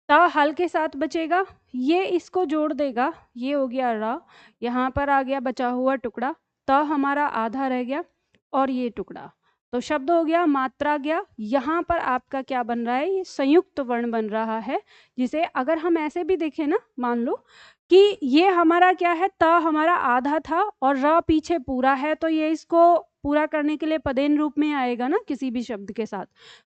ता हल के साथ बचेगा, ये इसको जोड़ देगा, ये हो गया रा। यहाँ पर आ गया बचा हुआ टुकड़ा, त हमारा आधा रह गया, और ये टुकड़ा। तो शब्द हो गया मात्रा गया। यहाँ पर आपका क्या बन रहा है, ये संयुक्त वर्ण बन रहा है, जिसे अगर हम ऐसे भी देखें ना, मान लो कि ये हमारा क्या है, त हमारा आधा था और र पीछे पूरा है, तो ये इसको पूरा करने के लिए पदेन रूप में आएगा ना किसी भी शब्द के साथ।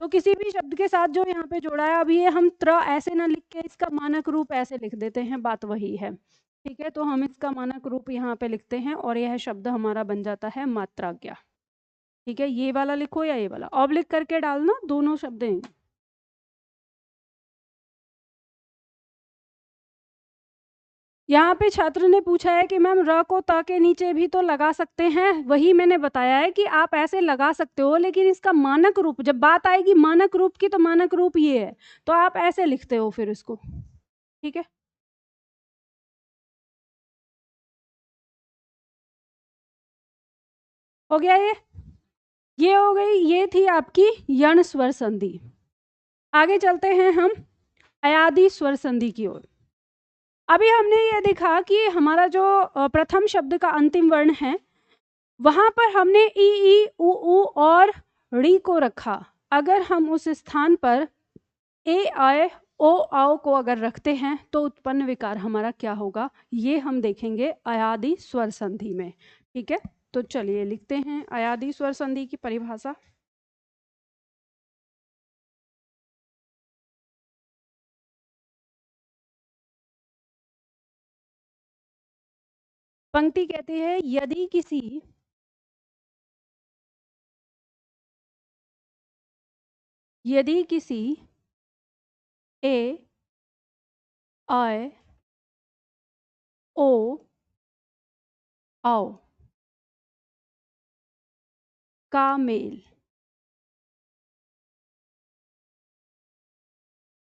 तो किसी भी शब्द के साथ जो यहाँ पे जोड़ा है, अभी ये हम त्र ऐसे ना लिख के इसका मानक रूप ऐसे लिख देते हैं, बात वही है। ठीक है, तो हम इसका मानक रूप यहाँ पे लिखते हैं और यह शब्द हमारा बन जाता है मात्राज्ञा। ठीक है, ये वाला लिखो या ये वाला, ऑब्लिक करके डालना, दोनों शब्द हैं। यहाँ पे छात्र ने पूछा है कि मैम र को त के नीचे भी तो लगा सकते हैं, वही मैंने बताया है कि आप ऐसे लगा सकते हो, लेकिन इसका मानक रूप, जब बात आएगी मानक रूप की, तो मानक रूप ये है, तो आप ऐसे लिखते हो फिर इसको, ठीक है। हो गया ये हो गई, ये थी आपकी यण स्वर संधि। आगे चलते हैं हम अयादि स्वर संधि की ओर। अभी हमने ये देखा कि हमारा जो प्रथम शब्द का अंतिम वर्ण है, वहां पर हमने ई उ और री को रखा। अगर हम उस स्थान पर ए आए ओ आओ को अगर रखते हैं तो उत्पन्न विकार हमारा क्या होगा, ये हम देखेंगे अयादि स्वर संधि में, ठीक है। तो चलिए लिखते हैं अयादि स्वर संधि की परिभाषा। पंक्ति कहती है यदि किसी ए आए ओ आओ का मेल।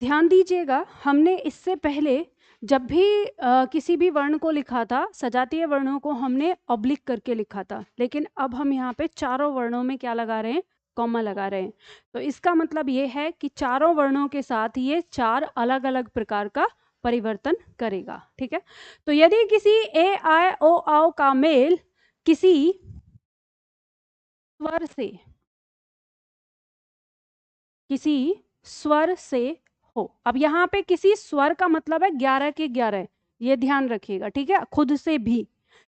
ध्यान दीजिएगा, हमने इससे पहले जब भी किसी भी वर्ण को लिखा था, सजातीय वर्णों को हमने ऑब्लिक करके लिखा था, लेकिन अब हम यहाँ पे चारों वर्णों में क्या लगा रहे हैं, कॉमा लगा रहे हैं। तो इसका मतलब ये है कि चारों वर्णों के साथ ये चार अलग अलग प्रकार का परिवर्तन करेगा, ठीक है। तो यदि किसी ए आए ओ आओ का मेल किसी स्वर से हो। अब यहाँ पे किसी स्वर का मतलब है 11 के 11, ये ध्यान रखिएगा, ठीक है। खुद से भी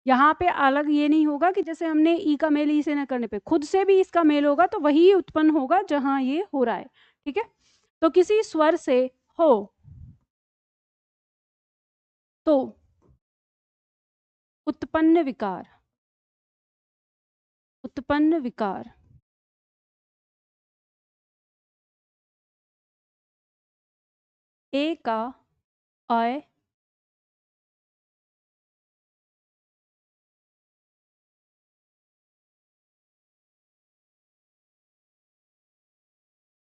यहाँ पे अलग ये नहीं होगा कि जैसे हमने ई का मेल ई से न करने पे, खुद से भी इसका मेल होगा तो वही उत्पन्न होगा जहां ये हो रहा है, ठीक है। तो किसी स्वर से हो तो उत्पन्न विकार ए का आय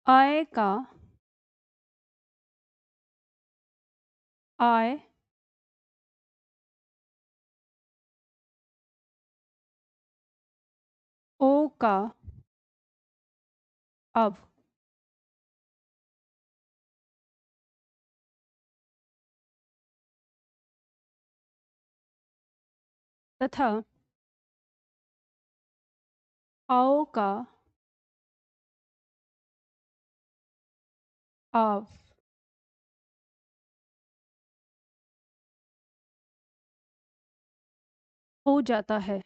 आय का आय ओ का अब तथा आओ का आव हो जाता है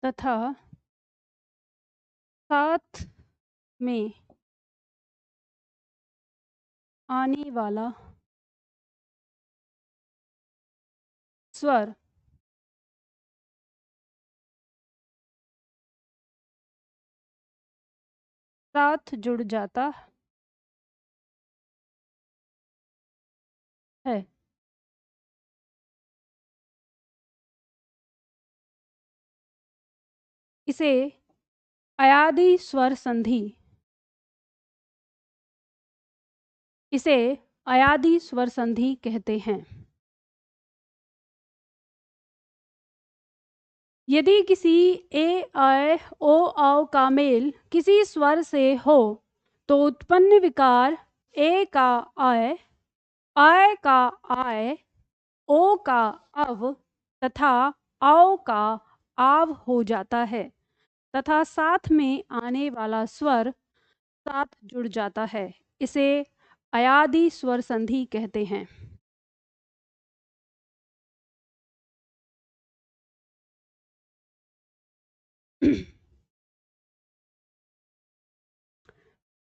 तथा साथ में आने वाला स्वर साथ जुड़ जाता है। इसे अयादि स्वर संधि इसे अयादि स्वर संधि कहते हैं। यदि किसी ए आय ओ आओ का मेल किसी स्वर से हो तो उत्पन्न विकार ए का आय का आय, ओ का अव तथा आओ का आव हो जाता है, तथा साथ में आने वाला स्वर साथ जुड़ जाता है। इसे अयादि स्वर संधि कहते हैं।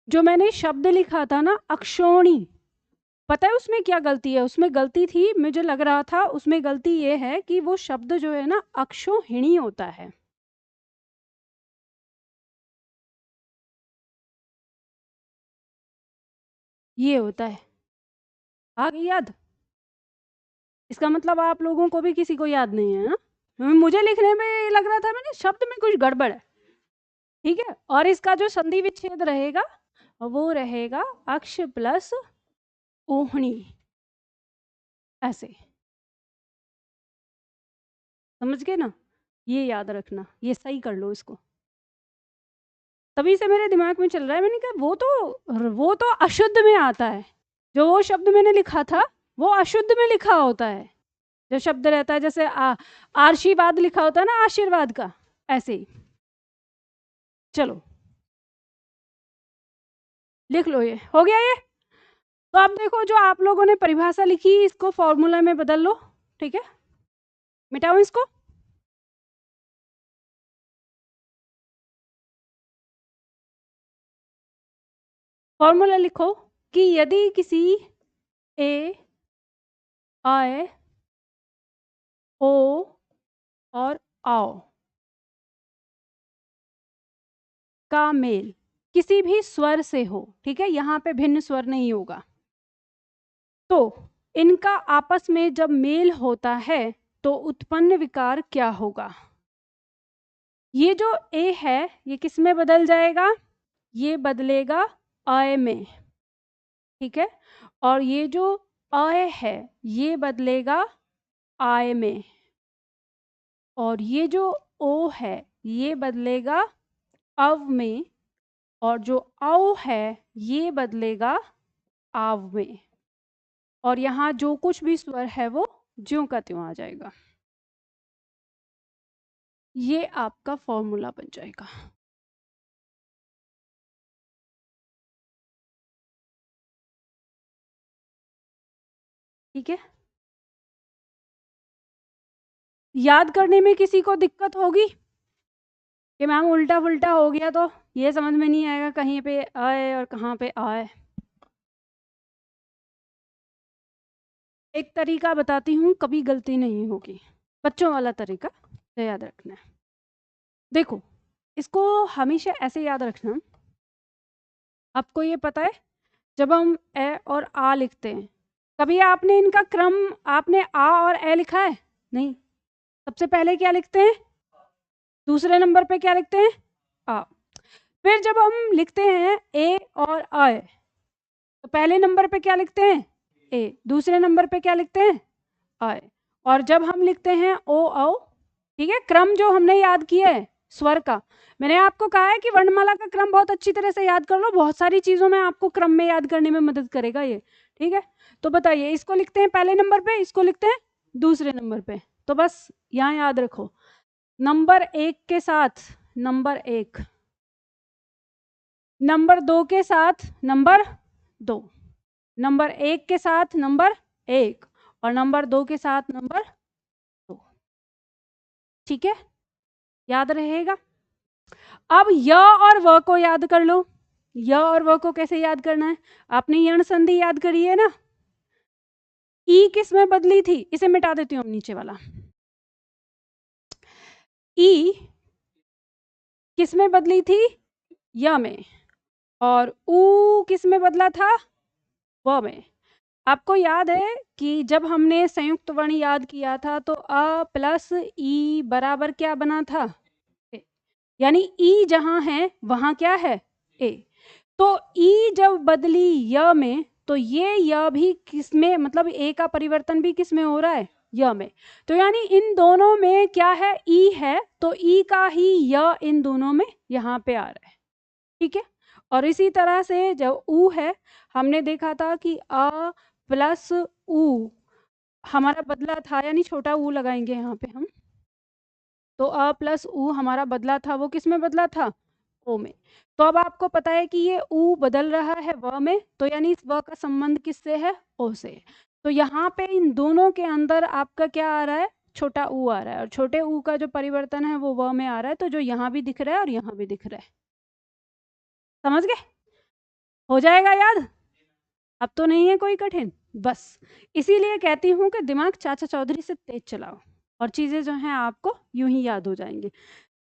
जो मैंने शब्द लिखा था ना अक्षोणी, पता है उसमें क्या गलती है? उसमें गलती थी, मुझे लग रहा था उसमें गलती ये है कि वो शब्द जो है ना अक्षोहिणी होता है। ये होता है। आ गई याद? इसका मतलब आप लोगों को भी किसी को याद नहीं है ना? मुझे लिखने में लग रहा था मैंने शब्द में कुछ गड़बड़ है। ठीक है, और इसका जो संधि विच्छेद रहेगा वो रहेगा अक्ष प्लस ओहणी, ऐसे। समझ गए ना? ये याद रखना, ये सही कर लो इसको। तभी से मेरे दिमाग में चल रहा है, मैंने कहा वो तो अशुद्ध में आता है। जो वो शब्द मैंने लिखा था वो अशुद्ध में लिखा होता है। जो शब्द रहता है जैसे आशीर्वाद लिखा होता है ना, आशीर्वाद का, ऐसे ही। चलो लिख लो, ये हो गया ये। तो अब देखो, जो आप लोगों ने परिभाषा लिखी इसको फॉर्मूला में बदल लो। ठीक है, मिटाओ इसको। फॉर्मूला लिखो कि यदि किसी ए, आए, ओ और आओ का मेल किसी भी स्वर से हो, ठीक है, यहाँ पे भिन्न स्वर नहीं होगा, तो इनका आपस में जब मेल होता है तो उत्पन्न विकार क्या होगा? ये जो ए है ये किस में बदल जाएगा? ये बदलेगा अय में, ठीक है, और ये जो अय है ये बदलेगा आय में, और ये जो ओ है ये बदलेगा अव में, और जो औ है ये बदलेगा आव में, और यहाँ जो कुछ भी स्वर है वो ज्यों का त्यों आ जाएगा। ये आपका फॉर्मूला बन जाएगा। ठीक है, याद करने में किसी को दिक्कत होगी कि मैम उल्टा पुल्टा हो गया तो ये समझ में नहीं आएगा कहीं पे आए और कहाँ पे आए? एक तरीका बताती हूँ, कभी गलती नहीं होगी, बच्चों वाला तरीका, तो याद रखना है। देखो, इसको हमेशा ऐसे याद रखना, आपको ये पता है जब हम ए और आ लिखते हैं, कभी आपने इनका क्रम, आपने आ और ए लिखा है? नहीं, सबसे पहले क्या लिखते हैं? दूसरे नंबर पे क्या लिखते हैं? आ। फिर जब हम लिखते हैं ए और आय, तो पहले नंबर पे क्या लिखते हैं? ए। दूसरे नंबर पे क्या लिखते हैं? आय। और जब हम लिखते हैं ओ औ, ठीक है, क्रम जो हमने याद किया है स्वर का, मैंने आपको कहा है कि वर्णमाला का क्रम बहुत अच्छी तरह से याद कर लो, बहुत सारी चीजों में आपको क्रम में याद करने में मदद करेगा ये। ठीक है, तो बताइए, इसको लिखते हैं पहले नंबर पे, इसको लिखते हैं दूसरे नंबर पे, तो बस यहाँ याद रखो, नंबर 1 के साथ नंबर 1, नंबर 2 के साथ नंबर 2, नंबर 1 के साथ नंबर 1, और नंबर 2 के साथ नंबर 2। ठीक है, याद रहेगा। अब य और व को याद कर लो। य और व को कैसे याद करना है? आपने यण संधि याद करी है ना, ई किस में बदली थी? इसे मिटा देती हूँ नीचे वाला। ई किस में बदली थी? य में, और ऊ किस में बदला था? व में। आपको याद है कि जब हमने संयुक्त वर्ण याद किया था तो अ प्लस ई बराबर क्या बना था? ए। यानी ई जहां है वहां क्या है? ए। तो ई जब बदली य में, तो ये य भी किस में, मतलब ए का परिवर्तन भी किस में हो रहा है? य में। तो यानी इन दोनों में क्या है? ई है, तो ई का ही य इन दोनों में यहाँ पे आ रहा है। ठीक है, और इसी तरह से जब ऊ है, हमने देखा था कि अ प्लस ऊ हमारा बदला था, यानी छोटा ऊ लगाएंगे यहाँ पे हम, तो अ प्लस ऊ हमारा बदला था, वो किस में बदला था? ओ में। तो अब आपको पता है कि ये ऊ बदल रहा है व में, तो यानी इस व का संबंध किससे है? ओ से। तो यहाँ पे इन दोनों के अंदर आपका क्या आ रहा है? छोटा ऊ आ रहा है, और छोटे ऊ का जो परिवर्तन है वो व में आ रहा है, तो जो यहाँ भी दिख रहा है और यहाँ भी दिख रहा है। समझ गए? हो जाएगा याद? अब तो नहीं है कोई कठिन। बस इसीलिए कहती हूँ कि दिमाग चाचा चौधरी से तेज चलाओ, और चीज़ें जो हैं आपको यूं ही याद हो जाएंगी।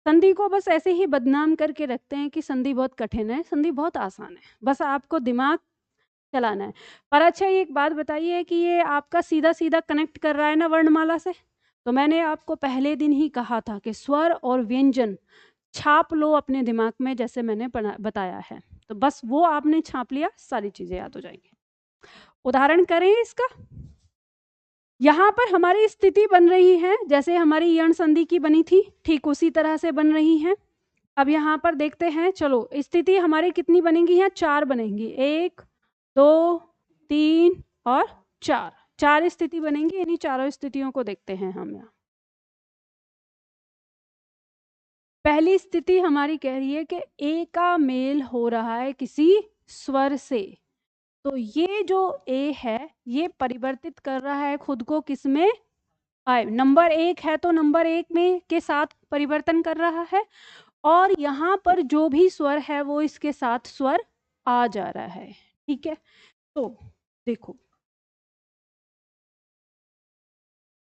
संधि को बस ऐसे ही बदनाम करके रखते हैं कि संधि बहुत कठिन है, संधि बहुत आसान है, बस आपको दिमाग चलाना है। पर अच्छा ये एक बात बताइए कि ये आपका सीधा सीधा कनेक्ट कर रहा है ना वर्णमाला से? तो मैंने आपको पहले दिन ही कहा था कि स्वर और व्यंजन छाप लो अपने दिमाग में, जैसे मैंने बताया है। तो बस वो आपने छाप लिया, सारी चीजें याद हो जाएंगी। उदाहरण करें इसका। यहाँ पर हमारी स्थिति बन रही है जैसे हमारी यण संधि की बनी थी, ठीक उसी तरह से बन रही है। अब यहाँ पर देखते हैं, चलो स्थिति हमारी कितनी बनेंगी? यहाँ 4 बनेंगी, 1 2 3 और 4, 4 स्थिति बनेंगी। इन्हीं चारों स्थितियों को देखते हैं हम यहाँ। पहली स्थिति हमारी कह रही है कि ए का मेल हो रहा है किसी स्वर से। तो ये जो ए है ये परिवर्तित कर रहा है खुद को किसमें? आए। नंबर 1 है तो नंबर 1 में के साथ परिवर्तन कर रहा है, और यहाँ पर जो भी स्वर है वो इसके साथ स्वर आ जा रहा है। ठीक है, तो देखो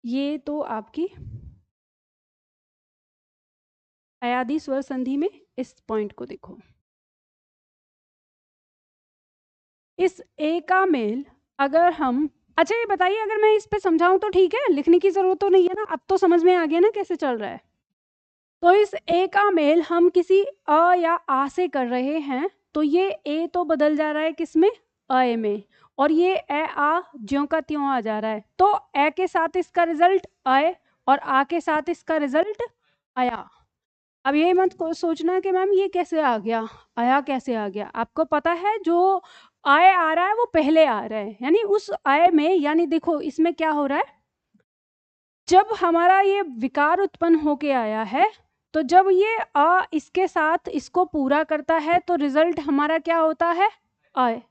ये तो आपकी अयादी स्वर संधि में इस पॉइंट को देखो, इस ए का मेल अगर हम, अच्छा ये बताइए अगर मैं इस पे समझाऊं तो ठीक है, लिखने की जरूरत तो नहीं है ना? अब तो समझ में आ गया ना कैसे चल रहा है। तो इस ए का मेल हम किसी अ या आ से कर रहे हैं, तो ये ए तो बदल जा रहा है किसमें? अ में, और ये ए आ ज्यों का त्यों आ जा रहा है। तो ए के साथ इसका रिजल्ट अ और आ के साथ इसका रिजल्ट आया। अब ये मत सोचना कि मैम ये कैसे आ गया, आया कैसे आ गया। आपको पता है जो आय आ रहा है वो पहले आ रहा है, यानी उस आय में, यानी देखो इसमें क्या हो रहा है, जब हमारा ये विकार उत्पन्न होके आया है, तो जब ये आ इसके साथ इसको पूरा करता है तो रिजल्ट हमारा क्या होता है? आय।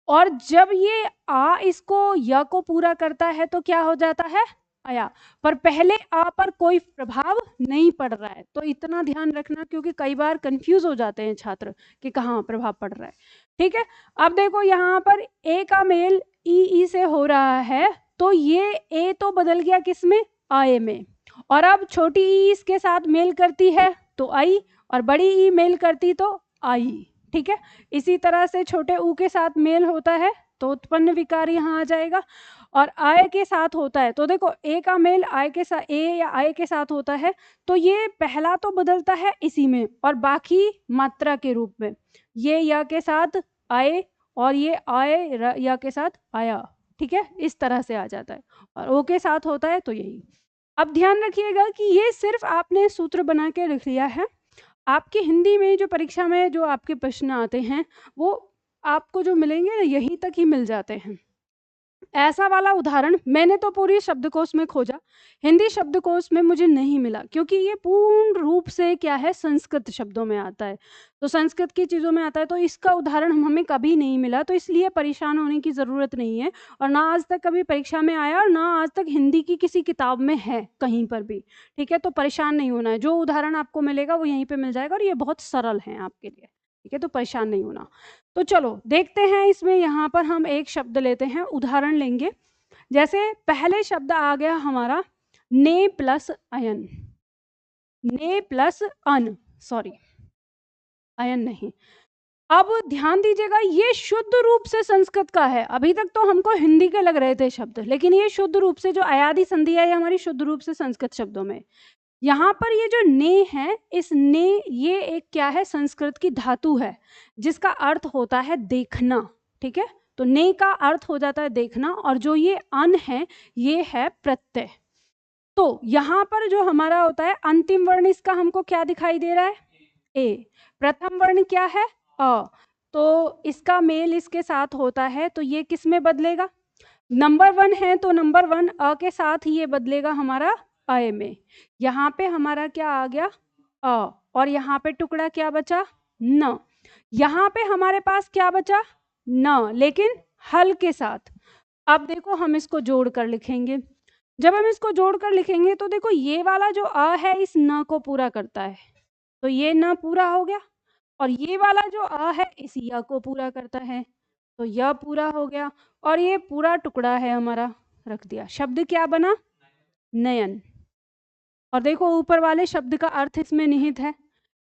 और जब ये आ इसको या को पूरा करता है तो क्या हो जाता है? आया। पर पहले आ पर कोई प्रभाव नहीं पड़ रहा है, तो इतना ध्यान रखना, क्योंकि कई बार कंफ्यूज हो जाते हैं छात्र कि कहाँ प्रभाव पड़ रहा है। ठीक है, अब देखो यहाँ पर ए का मेल ई से हो रहा है, तो ये ए तो बदल गया किसमें? आए में। और अब छोटी ई इसके साथ मेल करती है तो आई, और बड़ी ई मेल करती तो आई। ठीक है, इसी तरह से छोटे ऊ के साथ मेल होता है तो उत्पन्न विकार यहाँ आ जाएगा, और आय के साथ होता है तो देखो ए का मेल आय के साथ, ए या आय के साथ होता है, तो ये पहला तो बदलता है इसी में, और बाकी मात्रा के रूप में ये या के साथ आए और ये आय या के साथ आया। ठीक है, इस तरह से आ जाता है, और ओ के साथ होता है तो यही। अब ध्यान रखिएगा कि ये सिर्फ आपने सूत्र बना के लिख लिया है। आपकी हिंदी में जो परीक्षा में जो आपके प्रश्न आते हैं वो आपको जो मिलेंगे यहीं तक ही मिल जाते हैं। ऐसा वाला उदाहरण मैंने तो पूरी शब्दकोश में खोजा, हिंदी शब्दकोश में मुझे नहीं मिला, क्योंकि ये पूर्ण रूप से क्या है, संस्कृत शब्दों में आता है, तो संस्कृत की चीज़ों में आता है, तो इसका उदाहरण हमें कभी नहीं मिला, तो इसलिए परेशान होने की ज़रूरत नहीं है। और ना आज तक कभी परीक्षा में आया और ना आज तक हिंदी की किसी किताब में है कहीं पर भी। ठीक है, तो परेशान नहीं होना है, जो उदाहरण आपको मिलेगा वो यहीं पर मिल जाएगा, और ये बहुत सरल है आपके लिए। ठीक है, तो परेशान नहीं होना। तो चलो देखते हैं इसमें, यहाँ पर हम एक शब्द लेते हैं, उदाहरण लेंगे। जैसे पहले शब्द आ गया हमारा ने प्लस अयन, ने प्लस अन, सॉरी अयन नहीं। अब ध्यान दीजिएगा, ये शुद्ध रूप से संस्कृत का है। अभी तक तो हमको हिंदी के लग रहे थे शब्द, लेकिन ये शुद्ध रूप से जो अयादी संधि है ये हमारी शुद्ध रूप से संस्कृत शब्दों में। यहाँ पर ये जो ने है, इस ने ये एक क्या है, संस्कृत की धातु है जिसका अर्थ होता है देखना। ठीक है, तो ने का अर्थ हो जाता है देखना, और जो ये अन है ये है प्रत्यय। तो यहाँ पर जो हमारा होता है अंतिम वर्ण, इसका हमको क्या दिखाई दे रहा है? ए। प्रथम वर्ण क्या है? अ। तो इसका मेल इसके साथ होता है, तो ये किस में बदलेगा? नंबर 1 है तो नंबर 1 अ के साथ ही ये बदलेगा हमारा अय में। यहाँ पे हमारा क्या आ गया? अ, और यहाँ पे टुकड़ा क्या बचा? न। यहाँ पे हमारे पास क्या बचा? न, लेकिन हल के साथ। अब देखो हम इसको जोड़ कर लिखेंगे। जब हम इसको जोड़ कर लिखेंगे तो देखो ये वाला जो अ है इस न को पूरा करता है, तो ये न पूरा हो गया, और ये वाला जो अ है इस य को पूरा करता है, तो यह पूरा हो गया, और ये पूरा टुकड़ा है हमारा रख दिया। शब्द क्या बना? नयन। और देखो ऊपर वाले शब्द का अर्थ इसमें निहित है।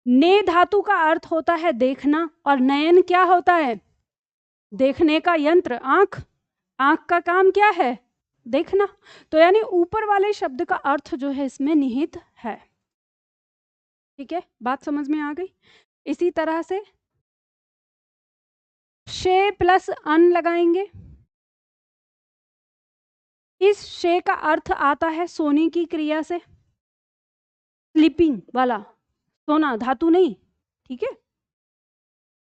ने धातु का अर्थ होता है देखना, और नयन क्या होता है? देखने का यंत्र आंख, आंख का काम क्या है? देखना। तो यानी ऊपर वाले शब्द का अर्थ जो है इसमें निहित है। ठीक है, बात समझ में आ गई। इसी तरह से शे प्लस अन लगाएंगे। इस शे का अर्थ आता है सोने की क्रिया से, स्लीपिंग वाला, सोना धातु नहीं। ठीक है,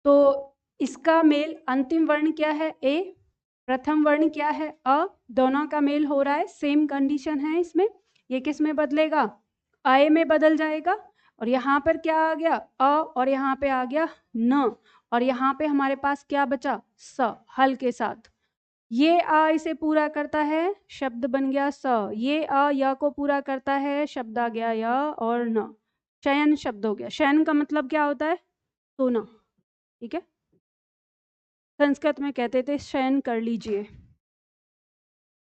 तो इसका मेल अंतिम वर्ण क्या है? ए। प्रथम वर्ण क्या है? अ। दोनों का मेल हो रहा है, सेम कंडीशन है इसमें। ये किस में बदलेगा? आय में बदल जाएगा। और यहाँ पर क्या आ गया? अ, और यहाँ पे आ गया न, और यहाँ पे हमारे पास क्या बचा? स, हल के साथ। ये आ इसे पूरा करता है, शब्द बन गया स। ये अ या को पूरा करता है, शब्द आ गया य और न, शयन शब्द हो गया। शयन का मतलब क्या होता है? सोना। ठीक है, संस्कृत में कहते थे शयन कर लीजिए,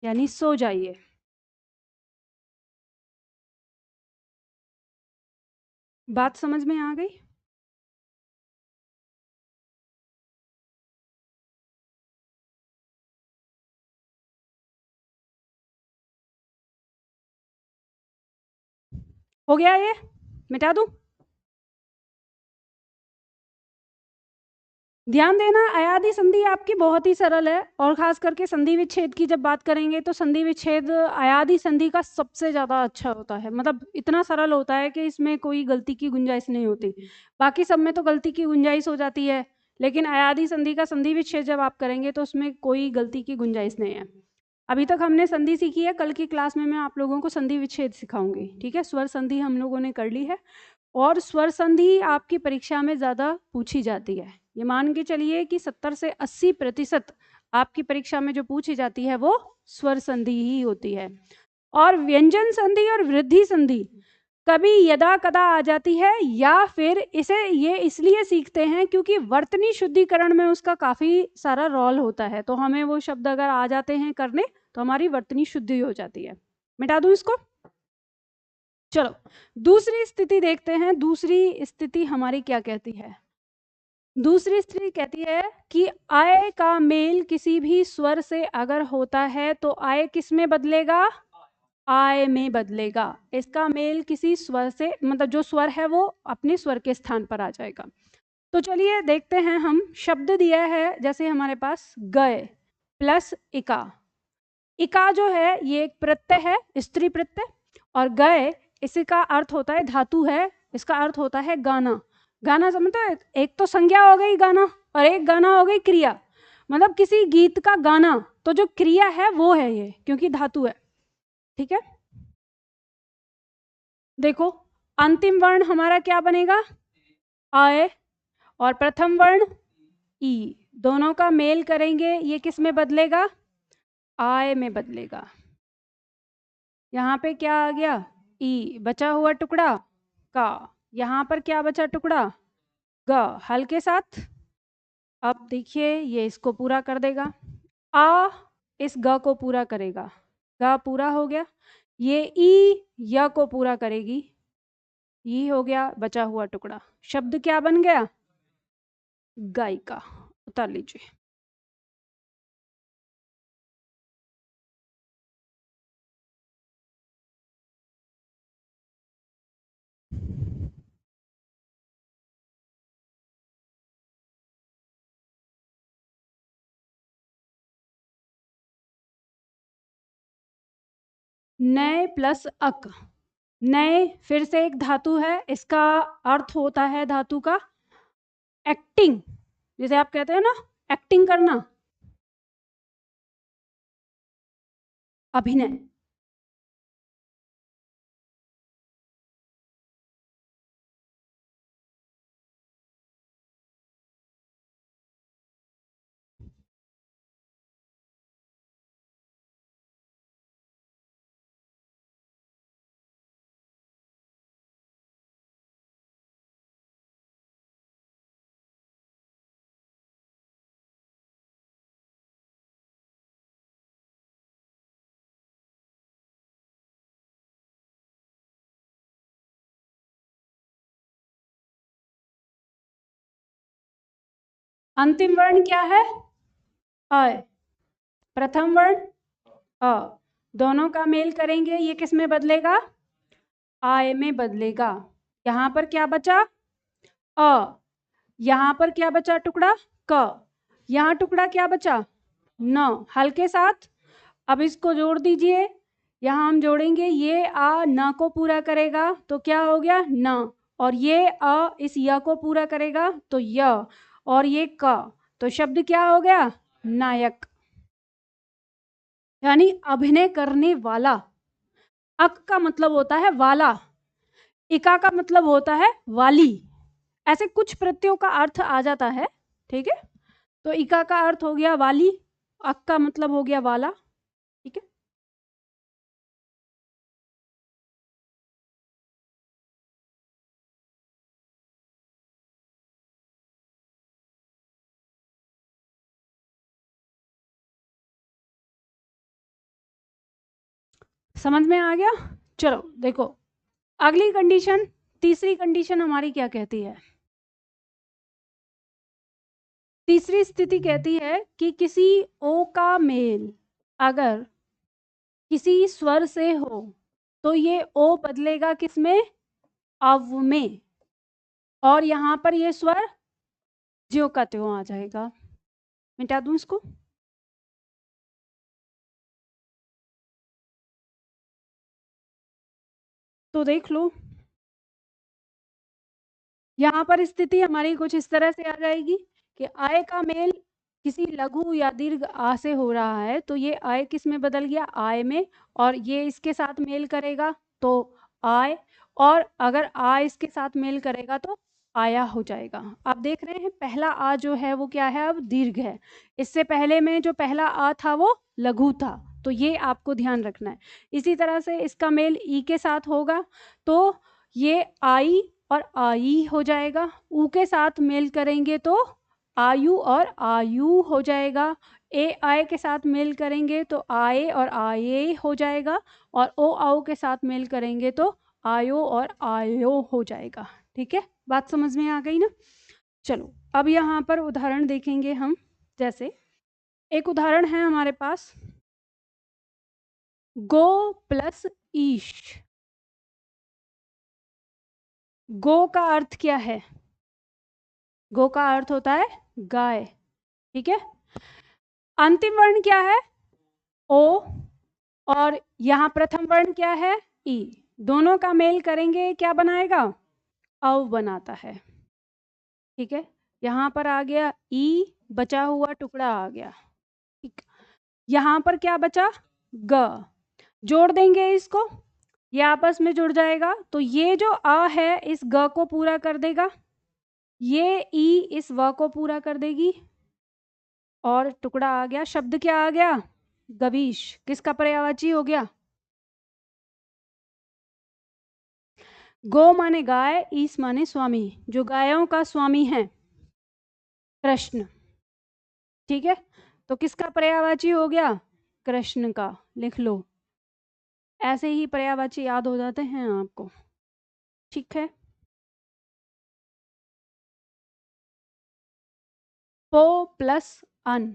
यानी सो जाइए। बात समझ में आ गई? हो गया? ये मिटा दूं? ध्यान देना, अयादि संधि आपकी बहुत ही सरल है, और खास करके संधि विच्छेद की जब बात करेंगे तो संधि विच्छेद अयादि संधि का सबसे ज्यादा अच्छा होता है। मतलब इतना सरल होता है कि इसमें कोई गलती की गुंजाइश नहीं होती। बाकी सब में तो गलती की गुंजाइश हो जाती है, लेकिन अयादि संधि का संधि विच्छेद जब आप करेंगे तो उसमें कोई गलती की गुंजाइश नहीं है। अभी तक हमने संधि सीखी है, कल की क्लास में मैं आप लोगों को संधि विच्छेद सिखाऊंगी। ठीक है, स्वर संधि हम लोगों ने कर ली है, और स्वर संधि आपकी परीक्षा में ज्यादा पूछी जाती है। ये मान के चलिए कि 70 से 80% आपकी परीक्षा में जो पूछी जाती है वो स्वर संधि ही होती है। और व्यंजन संधि और वृद्धि संधि कभी यदा कदा आ जाती है, या फिर इसे ये इसलिए सीखते हैं क्योंकि वर्तनी शुद्धिकरण में उसका काफी सारा रोल होता है। तो हमें वो शब्द अगर आ जाते हैं करने तो हमारी वर्तनी शुद्धि हो जाती है। मिटा दूं इसको? चलो दूसरी स्थिति देखते हैं। दूसरी स्थिति हमारी क्या कहती है? दूसरी स्थिति कहती है कि आय का मेल किसी भी स्वर से अगर होता है तो आय किस में बदलेगा? आय में बदलेगा। इसका मेल किसी स्वर से, मतलब जो स्वर है वो अपने स्वर के स्थान पर आ जाएगा। तो चलिए देखते हैं, हम शब्द दिया है जैसे हमारे पास गए प्लस इका। इका जो है ये एक प्रत्यय है, स्त्री प्रत्यय, और गए इसका अर्थ होता है धातु है, इसका अर्थ होता है गाना। गाना समझते हैं? एक तो संज्ञा हो गई गाना, और एक गाना हो गई क्रिया। मतलब किसी गीत का गाना, तो जो क्रिया है वो है ये, क्योंकि धातु है। ठीक है, देखो अंतिम वर्ण हमारा क्या बनेगा? आय, और प्रथम वर्ण ई, दोनों का मेल करेंगे, ये किस में बदलेगा? आय में बदलेगा। यहाँ पे क्या आ गया? ई, बचा हुआ टुकड़ा का। यहाँ पर क्या बचा टुकड़ा? ग, हल के साथ। अब देखिए ये इसको पूरा कर देगा, आ इस ग को पूरा करेगा, ग पूरा हो गया। ये ई य को पूरा करेगी, ये हो गया बचा हुआ टुकड़ा। शब्द क्या बन गया? गायिका। उतार लीजिए। नए प्लस अक। नए फिर से एक धातु है, इसका अर्थ होता है धातु का एक्टिंग। जैसे आप कहते हैं ना एक्टिंग करना, अभिनय। अंतिम वर्ण क्या है? अय, प्रथम वर्ण अ, दोनों का मेल करेंगे, ये किस में बदलेगा? आय में बदलेगा। यहाँ पर क्या बचा? अ। यहाँ पर क्या बचा टुकड़ा? क। यहाँ टुकड़ा क्या बचा? न। हल के साथ अब इसको जोड़ दीजिए। यहाँ हम जोड़ेंगे, ये आ न को पूरा करेगा तो क्या हो गया? न। और ये अ इस य को पूरा करेगा तो य, और ये क, तो शब्द क्या हो गया? नायक, यानी अभिनय करने वाला। अक का मतलब होता है वाला, इका का मतलब होता है वाली। ऐसे कुछ प्रत्ययों का अर्थ आ जाता है, ठीक है। तो इका का अर्थ हो गया वाली, अक का मतलब हो गया वाला, ठीक है। समझ में आ गया? चलो देखो अगली कंडीशन, तीसरी कंडीशन हमारी क्या कहती है? तीसरी स्थिति कहती है कि किसी ओ का मेल अगर किसी स्वर से हो तो ये ओ बदलेगा किसमें? अव में, और यहां पर ये स्वर ज्यों का त्यों आ जाएगा। मिटा दूं इसको? तो देख लो, यहाँ पर स्थिति हमारी कुछ इस तरह से आ जाएगी कि आय का मेल किसी लघु या दीर्घ आ से हो रहा है तो ये आय किस में बदल गया? आय में, और ये इसके साथ मेल करेगा तो आय, और अगर आ इसके साथ मेल करेगा तो आया हो जाएगा। आप देख रहे हैं पहला आ जो है वो क्या है? अब दीर्घ है। इससे पहले में जो पहला आ था वो लघु था, तो ये आपको ध्यान रखना है। इसी तरह से इसका मेल ई के साथ होगा तो ये आई और आई हो जाएगा। ऊ के साथ मेल करेंगे तो आयु और आयु हो जाएगा। ए आय के साथ मेल करेंगे तो आए और आये हो जाएगा, और ओ आओ के साथ मेल करेंगे तो आयो और आयो हो जाएगा। ठीक है, बात समझ में आ गई ना? चलो अब यहाँ पर उदाहरण देखेंगे हम। जैसे एक उदाहरण है हमारे पास, गो प्लस ईश। गो का अर्थ क्या है? गो का अर्थ होता है गाय, ठीक है। अंतिम वर्ण क्या है? ओ, और यहाँ प्रथम वर्ण क्या है? ई। दोनों का मेल करेंगे क्या बनाएगा? अव बनाता है, ठीक है। यहाँ पर आ गया ई, बचा हुआ टुकड़ा आ गया, ठीक। यहाँ पर क्या बचा? ग। जोड़ देंगे इसको, ये आपस में जुड़ जाएगा तो ये जो आ है इस ग को पूरा कर देगा, ये ई इस व को पूरा कर देगी, और टुकड़ा आ गया। शब्द क्या आ गया? गवीश। किसका पर्यायवाची हो गया? गो माने गाय, ईस माने स्वामी, जो गायों का स्वामी है कृष्ण, ठीक है। तो किसका पर्यायवाची हो गया? कृष्ण का। लिख लो, ऐसे ही पर्यायवाची याद हो जाते हैं आपको, ठीक है। पो प्लस अन।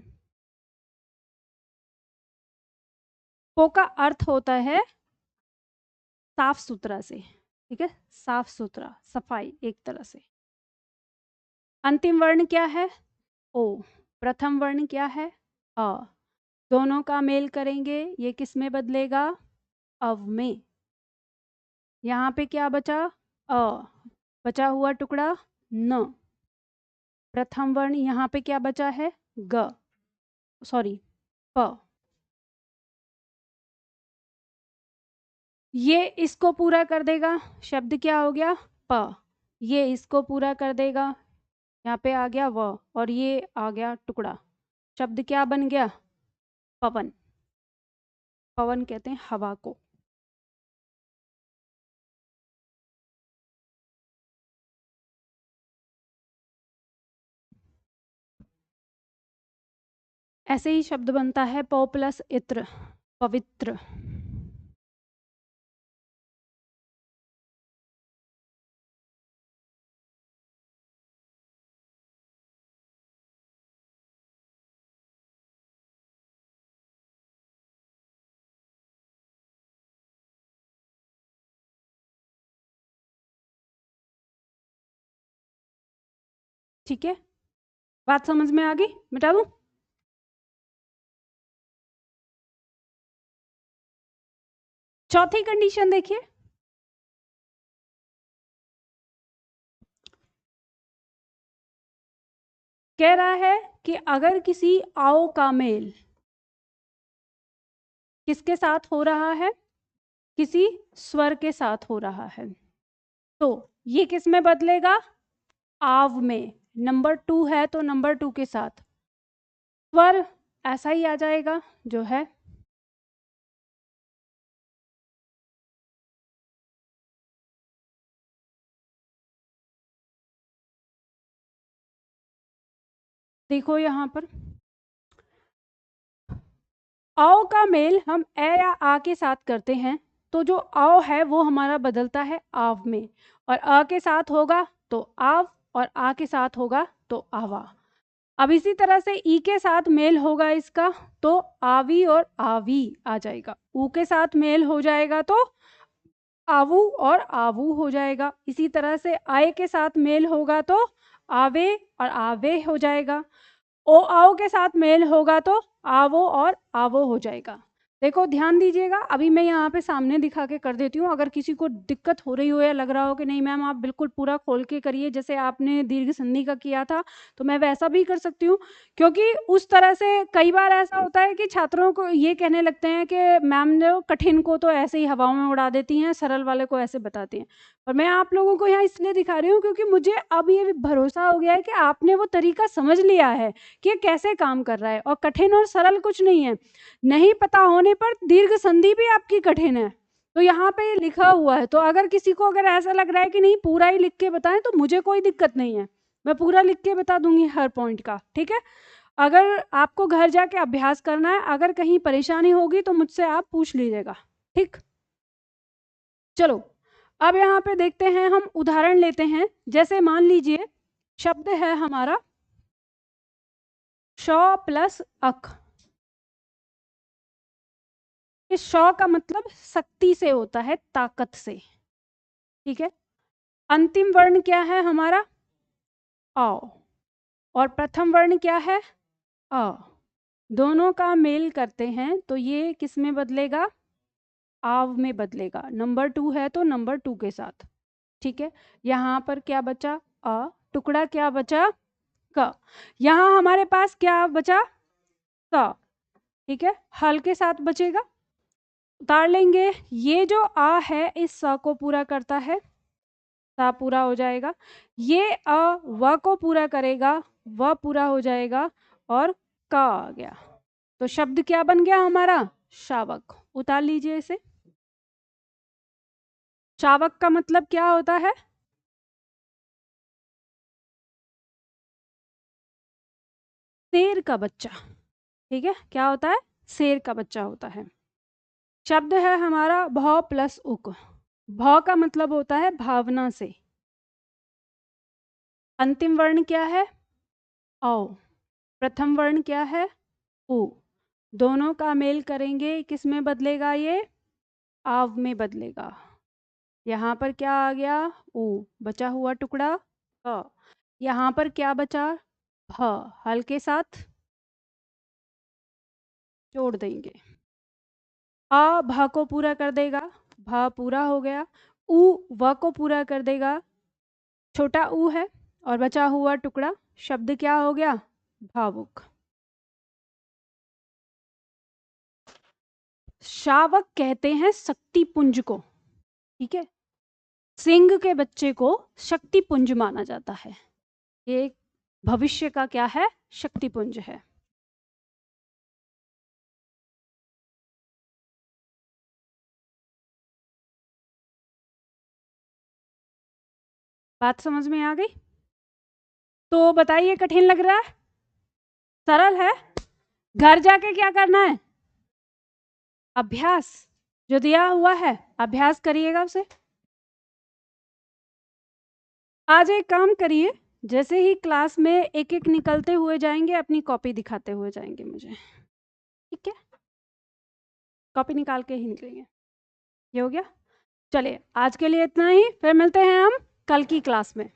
पो का अर्थ होता है साफ सुथरा से, ठीक है, साफ सुथरा, सफाई एक तरह से। अंतिम वर्ण क्या है? ओ। प्रथम वर्ण क्या है? अ। दोनों का मेल करेंगे, ये किस में बदलेगा? अव में। यहाँ पे क्या बचा? अ। बचा हुआ टुकड़ा न। प्रथम वर्ण यहाँ पे क्या बचा है? ग, सॉरी प। ये इसको पूरा कर देगा, शब्द क्या हो गया? प। ये इसको पूरा कर देगा, यहाँ पे आ गया व, और ये आ गया टुकड़ा। शब्द क्या बन गया? पवन। पवन कहते हैं हवा को। ऐसे ही शब्द बनता है पौ प्लस इत्र, पवित्र। ठीक है, बात समझ में आ गई? मिटा दूं? चौथी कंडीशन देखिए, कह रहा है कि अगर किसी आओ का मेल किसके साथ हो रहा है, किसी स्वर के साथ हो रहा है, तो ये किस में बदलेगा? आव में। नंबर 2 है तो नंबर 2 के साथ स्वर ऐसा ही आ जाएगा जो है। देखो यहाँ पर आओ का मेल हम ए या आ के साथ करते हैं, तो जो आओ है वो हमारा बदलता है आव में, और अ के साथ होगा तो आव, और आ के साथ होगा तो आवा। अब इसी तरह से ई के साथ मेल होगा इसका तो आवी और आवी आ जाएगा। ऊ के साथ मेल हो जाएगा तो आवू और आवू हो जाएगा। इसी तरह से आए के साथ मेल होगा तो आवे और आवे हो जाएगा। ओ आओ के साथ मेल होगा तो आवो और आवो हो जाएगा। देखो ध्यान दीजिएगा, अभी मैं यहाँ पे सामने दिखा के कर देती हूँ। अगर किसी को दिक्कत हो रही हो या लग रहा हो कि नहीं मैम आप बिल्कुल पूरा खोल के करिए, जैसे आपने दीर्घ संधि का किया था, तो मैं वैसा भी कर सकती हूँ। क्योंकि उस तरह से कई बार ऐसा होता है कि छात्रों को ये कहने लगते हैं कि मैम जो कठिन को तो ऐसे ही हवाओं में उड़ा देती हैं, सरल वाले को ऐसे बताती हैं। और मैं आप लोगों को यहाँ इसलिए दिखा रही हूँ क्योंकि मुझे अब ये भरोसा हो गया है कि आपने वो तरीका समझ लिया है कि कैसे काम कर रहा है, और कठिन और सरल कुछ नहीं है। नहीं पता होने पर दीर्घ संधि भी आपकी कठिन है, तो यहाँ पे लिखा हुआ है। तो अगर किसी को अगर ऐसा लग रहा है कि नहीं पूरा ही लिख के बताएं, तो मुझे कोई दिक्कत नहीं है, मैं पूरा लिख के बता दूंगी हर पॉइंट का, ठीक है। अगर आपको घर जाके अभ्यास करना है, अगर कहीं परेशानी होगी तो मुझसे आप पूछ लीजिएगा, ठीक। चलो अब यहाँ पे देखते हैं, हम उदाहरण लेते हैं। जैसे मान लीजिए शब्द है हमारा श प्लस अक। इस श का मतलब शक्ति से होता है, ताकत से, ठीक है। अंतिम वर्ण क्या है हमारा? अ, और प्रथम वर्ण क्या है? अ। दोनों का मेल करते हैं तो ये किस में बदलेगा? आव में बदलेगा। नंबर 2 है तो नंबर 2 के साथ, ठीक है। यहाँ पर क्या बचा? अ। टुकड़ा क्या बचा? क। यहाँ हमारे पास क्या बचा? स, ठीक है। हल के साथ बचेगा, उतार लेंगे। ये जो आ है इस स को पूरा करता है, सा पूरा हो जाएगा। ये अ व को पूरा करेगा, व पूरा हो जाएगा, और क आ गया। तो शब्द क्या बन गया हमारा? शावक। उतार लीजिए इसे। शावक का मतलब क्या होता है? शेर का बच्चा, ठीक है। क्या होता है? शेर का बच्चा होता है। शब्द है हमारा भ प्लस उक। भ का मतलब होता है भावना से। अंतिम वर्ण क्या है? औ। प्रथम वर्ण क्या है? उ। दोनों का मेल करेंगे, किस में बदलेगा? ये आव में बदलेगा। यहाँ पर क्या आ गया? उ। बचा हुआ टुकड़ा अ। यहाँ पर क्या बचा? भ। हल के साथ जोड़ देंगे। आ भ को पूरा कर देगा, भ पूरा हो गया। उ व को पूरा कर देगा, छोटा उ है, और बचा हुआ टुकड़ा। शब्द क्या हो गया? भावुक। शावक कहते हैं शक्ति पुंज को, ठीक है। सिंह के बच्चे को शक्ति पुंज माना जाता है। ये भविष्य का क्या है? शक्ति पुंज है। बात समझ में आ गई? तो बताइए, कठिन लग रहा है? सरल है? घर जाके क्या करना है? अभ्यास जो दिया हुआ है, अभ्यास करिएगा उसे। आज एक काम करिए, जैसे ही क्लास में एक एक निकलते हुए जाएंगे, अपनी कॉपी दिखाते हुए जाएंगे मुझे, ठीक है। कॉपी निकाल के ही निकलेंगे। ये हो गया? चलिए आज के लिए इतना ही, फिर मिलते हैं हम कल की क्लास में।